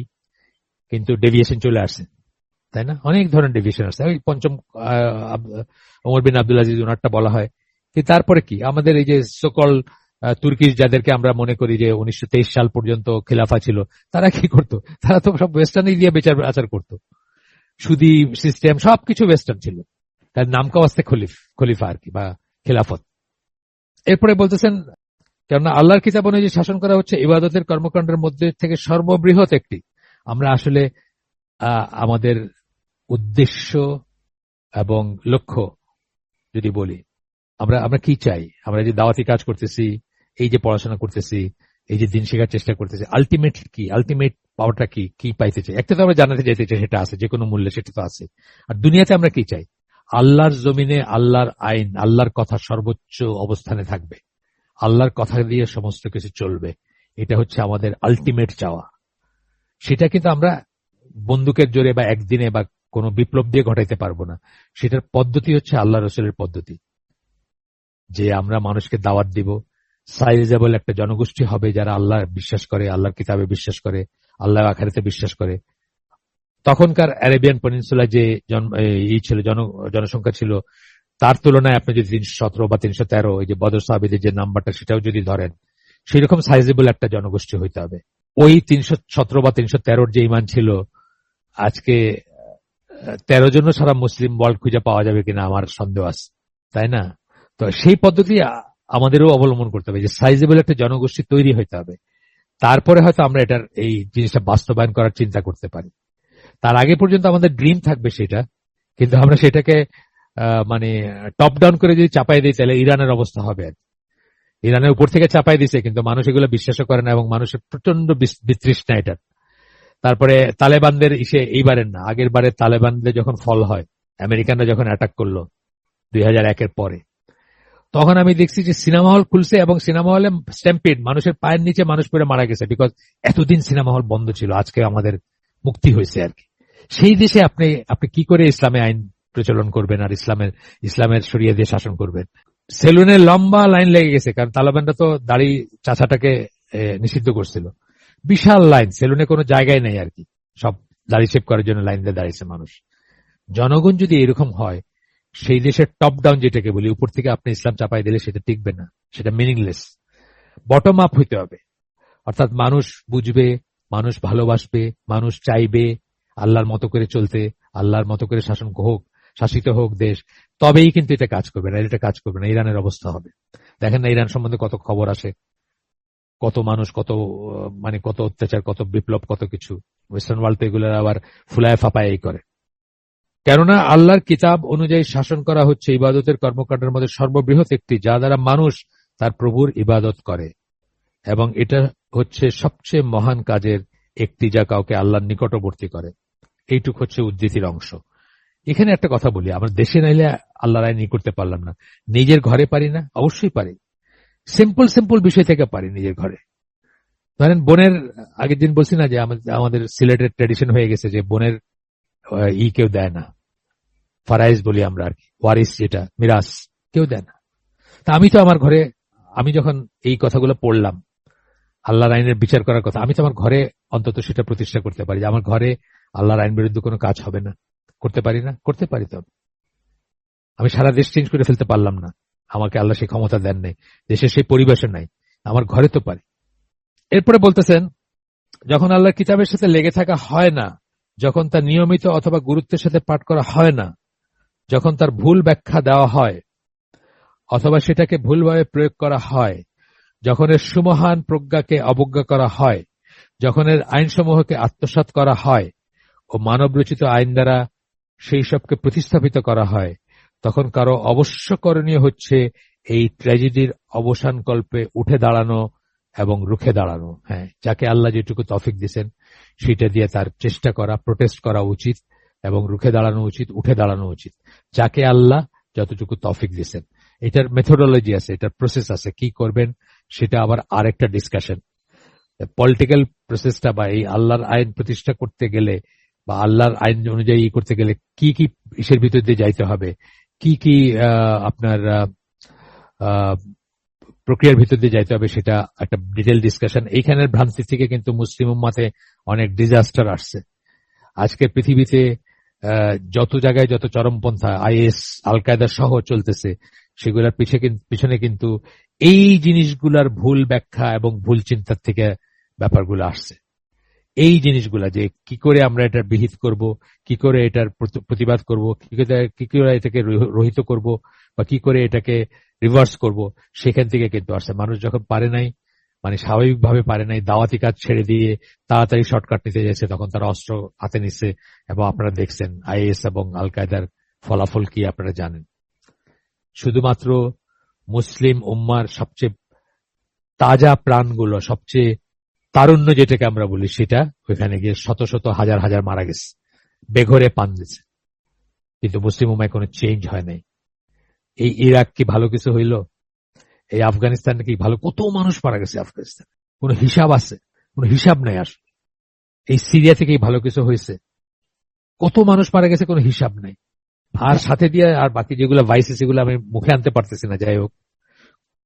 কিন্তু ডেভিয়েশন চলে আসছে, তাই না? অনেক ধরনের ডেভিয়েশন আসছে। ওই পঞ্চম ওমর বিন আব্দুল আজিজ, ওনারটা বলা হয়। কিন্তু তারপরে কি আমাদের এই যে সকল তুর্কি, যাদেরকে আমরা মনে করি যে 1923 সাল পর্যন্ত খেলাফা ছিল, তারা কি করতো? তারা তো সব ওয়েস্টার্ন দিয়ে বিচার আচার করতো। সুদি সিস্টেম সবকিছু ওয়েস্টার্ন ছিল, তার নাম কাওয়াস্তে খলিফা আর কি, বা খেলাফত। এরপরে বলতেছেন, কেননা আল্লাহর কিতাব অনুযায়ী শাসন করা হচ্ছে ইবাদতের কর্মকাণ্ডের মধ্যে থেকে সর্ববৃহৎ একটি। আমরা আসলে আমাদের উদ্দেশ্য এবং লক্ষ্য যদি বলি, আমরা কি চাই? আমরা যে দাওয়াতি কাজ করতেছি, এই যে পড়াশোনা করতেছি, এই যে দিন শেখার চেষ্টা করতেছি, আলটিমেট কি? আলটিমেট পাওয়ারটা কি পাইতে চাই? একটা তো আমরা জানাতে চাইতে চাই, সেটা আছে, যে কোনো মূল্যে সেটা তো আছে। আর দুনিয়াতে আমরা কি চাই? আল্লাহর জমিনে আল্লাহর আইন, আল্লাহর কথা সর্বোচ্চ অবস্থানে থাকবে, আল্লাহর কথা দিয়ে সমস্ত কিছু চলবে। এটা হচ্ছে আমাদের আলটিমেট চাওয়া। সেটা কিন্তু আমরা বন্দুকের জোরে বা একদিনে বা কোনো বিপ্লব দিয়ে ঘটাইতে পারবো না। সেটার পদ্ধতি হচ্ছে আল্লাহ রসুলের পদ্ধতি, যে আমরা মানুষকে দাওয়াত দিব। সাইজেবল একটা জনগোষ্ঠী হবে যারা আল্লাহ বিশ্বাস করে, আল্লাহর কিতাবে বিশ্বাস করে, আল্লাহ আখিরাতে বিশ্বাস করে। তখনকার আরেবিয়ান পেনিনসুলা যে ছিল, জনসংখ্যা ছিল, তার তুলনায় আপনি যদি 317 বা 313, এই যে বদর সাহাবীদের যে নাম্বারটা, সেটাও যদি ধরেন, সেই রকম সাইজেবল একটা জনগোষ্ঠী হইতে হবে। ওই 317 বা 313 যে ইমান ছিল, আজকে 13 জন সারা মুসলিম ওয়ার্ল্ড খুঁজে পাওয়া যাবে কিনা আমার সন্দেহ আছে, তাই না? তো সেই পদ্ধতি আমাদেরও অবলম্বন করতে হবে, যে সাইজেবল একটা জনগোষ্ঠী তৈরি হইতে হবে। তারপরে হয়তো আমরা এটার এই জিনিসটা বাস্তবায়ন করার চিন্তা করতে পারি। তার আগে পর্যন্ত আমাদের ড্রিম থাকবে সেটা, কিন্তু আমরা সেটাকে মানে টপ ডাউন করে যদি চাপাই দিই, তাহলে ইরানের অবস্থা হবে। ইরানের উপর থেকে চাপাই দিছে, কিন্তু মানুষ এগুলো বিশ্বাসও করে না, এবং মানুষের প্রচন্ড বিতৃষ্ণা এটার। তারপরে তালেবানদের এইবারের না, আগের বারে তালেবানদের যখন ফল হয়, আমেরিকানরা যখন অ্যাটাক করলো 2001-এর পরে, তখন আমি দেখছি যে সিনেমা হল খুলছে, এবং সিনেমা হলে স্ট্যাম্পিড, মানুষের পায়ের নিচে মানুষ পড়ে মারা গেছে, বিকজ এতদিন সিনেমা হল বন্ধ ছিল, আজকে আমাদের মুক্তি হয়েছে আর কি। সেই দেশে আপনি কি করে ইসলামে আইন প্রচলন করবেন আর ইসলামের শরিয়া দিয়ে শাসন করবেন? সেলুনে লম্বা লাইন লেগে গেছে, কারণ তালেবানরা তো দাড়ি চাচাটাকে নিষিদ্ধ করছিল। বিশাল লাইন, সেলুনে কোনো জায়গায় নেই আর কি, সব দাড়ি শেভ করার জন্য লাইন দিয়ে দাঁড়িয়েছে মানুষ। জনগণ যদি এরকম হয়, সেই দেশের টপ ডাউন যেটাকে বলি, উপর থেকে আপনি ইসলাম চাপাই দিলে সেটা টিকবে না, সেটা মিনিংলেস। বটম আপ হইতে হবে, অর্থাৎ মানুষ বুঝবে, মানুষ ভালোবাসবে, মানুষ চাইবে আল্লাহর মতো করে চলতে, আল্লাহর মতো করে শাসিত হোক দেশ, তবেই কিন্তু এটা কাজ করবে না। এটা কাজ করবে না। ইরানের অবস্থা হবে, দেখেন না ইরান সম্বন্ধে কত খবর আসে, কত মানুষ, কত অত্যাচার, কত বিপ্লব, কত কিছু। ওয়েস্টার্ন ওয়ার্ল্ড তো এগুলো আবার ফুলায় ফাপায় করে। কেননা আল্লাহর কিতাব অনুযায়ী শাসন করা হচ্ছে ইবাদতের কর্মকাণ্ডের মধ্যে সর্ববৃহৎ একটি, যা দ্বারা মানুষ তার প্রভুর ইবাদত করে, এবং এটা হচ্ছে সবচেয়ে মহান কাজের একটি, যা কাউকে আল্লাহর নিকটবর্তী করে। এইটুক হচ্ছে উদ্ধৃতির অংশ। এখানে একটা কথা বলি, আমরা দেশে নাইলে আল্লাহর আইন করতে পারলাম না, নিজের ঘরে পারি না? অবশ্যই পারি। সিম্পল বিষয় থেকে পারি নিজের ঘরে। ধরেন বোনের, আগের দিন বলছি না যে আমাদের সিলেটের ট্র্যাডিশন হয়ে গেছে যে বোনের কেউ দেয় না, ফারাইজ বলি আমরা আর কি, ওয়ারিস যেটা মিরাস কেউ দেয় না। তা আমি তো আমার ঘরে, আমি যখন এই কথাগুলো পড়লাম আল্লাহর আইনের বিচার করার কথা, আমি তো আমার ঘরে অন্তত সেটা প্রতিষ্ঠা করতে পারি যে আমার ঘরে আল্লাহর আইন বিরুদ্ধে কোনো কাজ হবে না। করতে পারি না? করতে পারি। তো আমি সারা দেশ চেঞ্জ করে ফেলতে পারলাম না, আমাকে আল্লাহ সেই ক্ষমতা দেন নাই, দেশের সেই পরিবেশে নাই, আমার ঘরে তো পারি। এরপরে বলতেছেন, যখন আল্লাহর কিতাবের সাথে লেগে থাকা হয় না, যখন তার নিয়মিত অথবা গুরুত্বের সাথে পাঠ করা হয় না, যখন তার ভুল ব্যাখ্যা দেওয়া হয় অথবা সেটাকে ভুলভাবে প্রয়োগ করা হয়, যখন এর সুমহান প্রজ্ঞাকে অবজ্ঞা করা হয়, যখন এর আইনসমূহকে আত্মসাৎ করা হয় ও মানবরচিত আইন দ্বারা সেই সবকে প্রতিস্থাপিত করা হয়, তখন কারো অবশ্য করণীয় হচ্ছে এই ট্র্যাজেডির অবসান কল্পে উঠে দাঁড়ানো এবং রুখে দাঁড়ানো। হ্যাঁ, যাকে আল্লাহ যেটুকু তৌফিক দিয়েছেন সেটা দিয়ে তার চেষ্টা করা, প্রোটেস্ট করা উচিত, এবং রুখে দাঁড়ানো উচিত, উঠে দাঁড়ানো উচিত, যাকে আল্লাহ যতটুকু তৌফিক দিয়েছেন। এটার মেথোডোলজি আছে, এটার প্রসেস আছে, কি করবেন সেটা আবার আরেকটা ডিসকাশন। পলিটিক্যাল প্রসেসটা বা এই আল্লাহর আইন প্রতিষ্ঠা করতে গেলে বা আল্লাহর আইন অনুযায়ী করতে গেলে কি কি ইসের ভিতর দিয়ে যাইতে হবে, কি কি আপনার প্রক্রিয়ার ভিতর দিয়ে যাইতে হবে, সেটা একটা ডিটেল ডিসকাশন। এইখানের ভ্রান্তি থেকে কিন্তু মুসলিম উম্মাতে অনেক ডিজাস্টার আসছে। আজকের পৃথিবীতে যত জায়গায় যত চরমপন্থা, আইএস, আল কায়দা সহ চলতেছে, সেগুলোর পিছনে কিন্তু এই জিনিসগুলার ভুল ব্যাখ্যা এবং ভুল চিন্তার থেকে ব্যাপারগুলো আসছে। এই জিনিসগুলা যে কি করে আমরা এটার বিহিত করব, কি করে এটার প্রতিবাদ করব, কি করে এটাকে রহিত করব, বা কি করে এটাকে রিভার্স করব, সেখান থেকে কিন্তু আসছে। মানুষ যখন পারে নাই, মানে স্বাভাবিকভাবে পারে নাই, দাওয়াতি কাজ ছেড়ে দিয়ে তাড়াতাড়ি শর্টকাট নিতে যাচ্ছে, তখন তারা অস্ত্র হাতে নিচ্ছে। এবং আপনারা দেখছেন আইএস এবং আল কায়দার ফলাফল কি আপনারা জানেন। শুধুমাত্র মুসলিম উম্মার সবচেয়ে তাজা প্রাণগুলো, সবচেয়ে তারুণ্য যেটাকে আমরা বলি, সেটা ওইখানে গিয়ে শত শত হাজার হাজার মারা গেছে, বেঘরে পান দিচ্ছে, কিন্তু মুসলিম উম্মায় কোনো চেঞ্জ হয় নাই। এই ইরাক কি ভালো কিছু হইল? এই আফগানিস্তান কি ভালো? কত মানুষ মারা গেছে আফগানিস্তান, কোনো হিসাব আছে? কোনো হিসাব নাই আসলে। এই সিরিয়া থেকেই ভালো কিছু হয়েছে, কত মানুষ মারা গেছে, কোনো হিসাব নাই। আর সাথে দিয়ে আর বাকি যেগুলো ভাইসে সেগুলো আমি মুখে আনতে পারতেছি না। যাই হোক,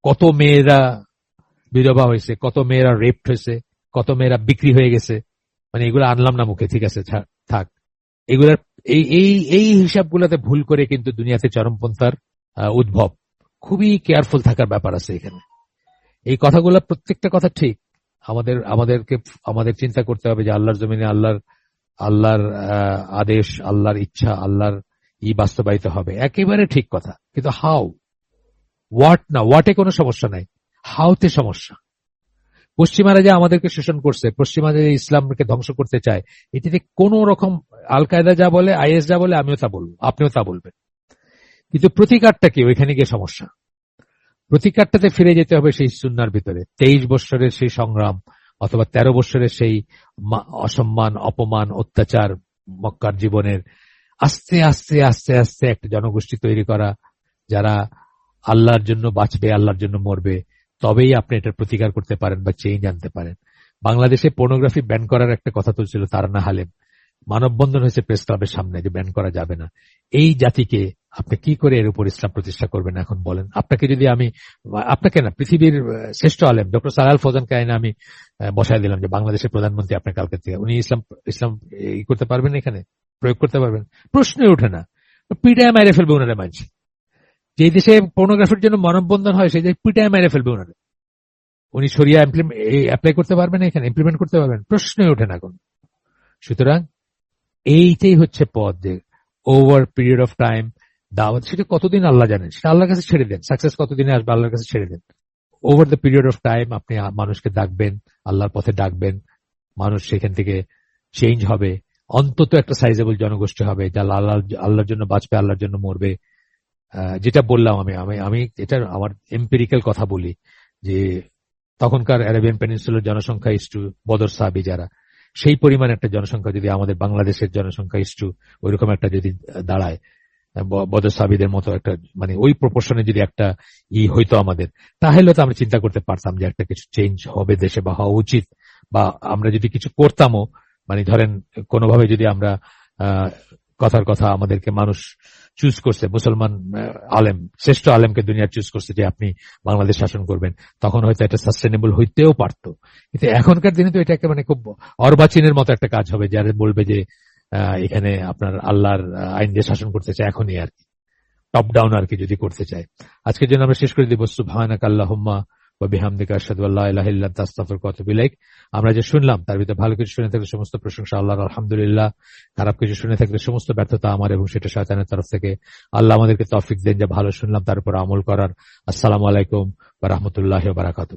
কত মেয়েরা বিধবা হয়েছে, কত মেয়েরা রেপড হয়েছে, কত মেয়েরা বিক্রি হয়ে গেছে, মানে এগুলো আনলাম না মুখে, ঠিক আছে থাক। এগুলার এই হিসাবগুলোতে ভুল করে কিন্তু দুনিয়াতে চরমপন্থার উদ্ভব। খুবই কেয়ারফুল থাকার ব্যাপার আছে এখানে। এই কথাগুলো প্রত্যেকটা কথা ঠিক। আমাদের চিন্তা করতে হবে যে আল্লাহর জমিনে আল্লাহর আদেশ, আল্লাহর ইচ্ছা, আল্লাহর বাস্তবায়িত হবে, একেবারে ঠিক কথা। কিন্তু হাউ, হোয়াট না, হোয়াটে কোনো সমস্যা নাই, হাউতে সমস্যা। পশ্চিমারা যে আমাদেরকে শোষণ করছে, পশ্চিমারা যে ইসলামকে ধ্বংস করতে চায়, এটিতে কোন রকম আল কায়দা যা বলে, আইএস যা বলে, আমিও তা বলবো, আপনিও তা বলবেন। কিন্তু প্রতিকারটা কি? ওইখানে গিয়ে সমস্যা। প্রতিকারটাতে ফিরে যেতে হবে সেই সুন্নাহর ভিতরে। 23 বৎসরের সেই সংগ্রাম, অথবা 13 বৎসরের সেই অসম্মান, অপমান, অত্যাচার মক্কার জীবনের, আস্তে আস্তে আস্তে আস্তে একটা জনগোষ্ঠী তৈরি করা যারা আল্লাহর জন্য বাঁচবে, আল্লাহর জন্য মরবে, তবেই আপনি এটার প্রতিকার করতে পারেন বা চেঞ্জ আনতে পারেন। বাংলাদেশে পর্নোগ্রাফি ব্যান করার একটা কথা তুলছিল তারানা হালেম, মানববন্ধন হয়েছে প্রেস ক্লাবের সামনে যে ব্যান করা যাবে না। এই জাতিকে আপনি কি করে এর উপর ইসলাম প্রতিষ্ঠা করবেন এখন বলেন? আপনাকে না, পৃথিবীর শ্রেষ্ঠ আলেম ডক্টর সালাল ফৌজানকে আইনে আমি বসায় দিলাম যে বাংলাদেশের প্রধানমন্ত্রী আপনার কালকে থেকে, উনি ইসলাম করতে পারবেন, এখানে প্রয়োগ করতে পারবেন? প্রশ্নই ওঠে না। পিটায় মেরে ফেলবে ওনারা মানছে। যে দেশে পর্নোগ্রাফির জন্য মানববন্ধন হয় সেই দেশে পিটায় মেরে ফেলবে ওনারা। উনি শরিয়া অ্যাপ্লাই করতে পারবেন, এখানে ইমপ্লিমেন্ট করতে পারবেন, প্রশ্নই ওঠে না কোন। সুতরাং এইটাই হচ্ছে পথ, যে ওভার পিরিয়ড অফ টাইম দাওয়াত, সেটা কতদিন আল্লাহ জানেন, সেটা আল্লাহর কাছে ছেড়ে দেন। সাকসেস কতদিনে আসবে আল্লাহর কাছে ছেড়ে দেন। Over the period of time আপনি মানুষকে ডাকবেন, আল্লাহর পথে ডাকবেন, মানুষ সেখান থেকে চেঞ্জ হবে। অন্তত একটা সাইজেবল জনগোষ্ঠী হবে যা আল্লাহর জন্য বাঁচবে, আল্লাহর জন্য মরবে। যেটা বললাম আমি আমি আমি এটা আমার এম্পিরিক্যাল কথা বলি, যে তখনকার অ্যারাবিয়ান পেনিনসুলার জনসংখ্যা ইস্টু বদর সাহাবী যারা, সেই পরিমাণ একটা জনসংখ্যা যদি আমাদের বাংলাদেশের জনসংখ্যা ইস্টু ওইরকম একটা যদি দাঁড়ায়, বদর সাহাবীদের মতো একটা, মানে ওই প্রপোর্শনে যদি একটা হইতো আমাদের, তাহলে তো আমরা চিন্তা করতে পারতাম যে একটা কিছু চেঞ্জ হবে দেশে বা হওয়া উচিত, বা আমরা যদি কিছু করতামও, মানে ধরেন কোনোভাবে যদি আমরা কথার কথা আমাদেরকে মানুষ চুজ করছে, মুসলমান আলেম, শ্রেষ্ঠ আলেমকে দুনিয়ার চুজ করছে যে আপনি বাংলাদেশ শাসন করবেন, তখন হয়তো এটা সাস্টেনেবল হইতেও পারতো। কিন্তু এখনকার দিনে তো এটাকে মানে খুব অর্বাচীনের মতো একটা কাজ হবে, যারা বলবে যে এখানে আপনার আল্লাহর আইন দিয়ে শাসন করতে চায়, এখনই আর কি টপ ডাউন আর কি যদি করতে চায়। আজকের জন্য আমরা শেষ করে দিব। সুবহানাকা আল্লাহুম্মা ওয়া বিহামদিকা আশহাদু আল্লা ইলাহা ইল্লা আনতা আস্তাগফিরুকা ওয়া আতুবু ইলাইক। আমরা যে শুনলাম তার ভিতরে ভালো কিছু শুনে থাকলে সমস্ত প্রশংসা আল্লাহর, আলহামদুলিল্লাহ। খারাপ কিছু শুনে থাকলে সমস্ত ব্যর্থতা আমার, এবং সেটা শয়তানের তরফ থেকে। আল্লাহ আমাদেরকে তৌফিক দেন যে ভালো শুনলাম তার উপর আমল করার। আসসালামু আলাইকুম ওয়া রাহমাতুল্লাহি ওয়া বারাকাতুহু।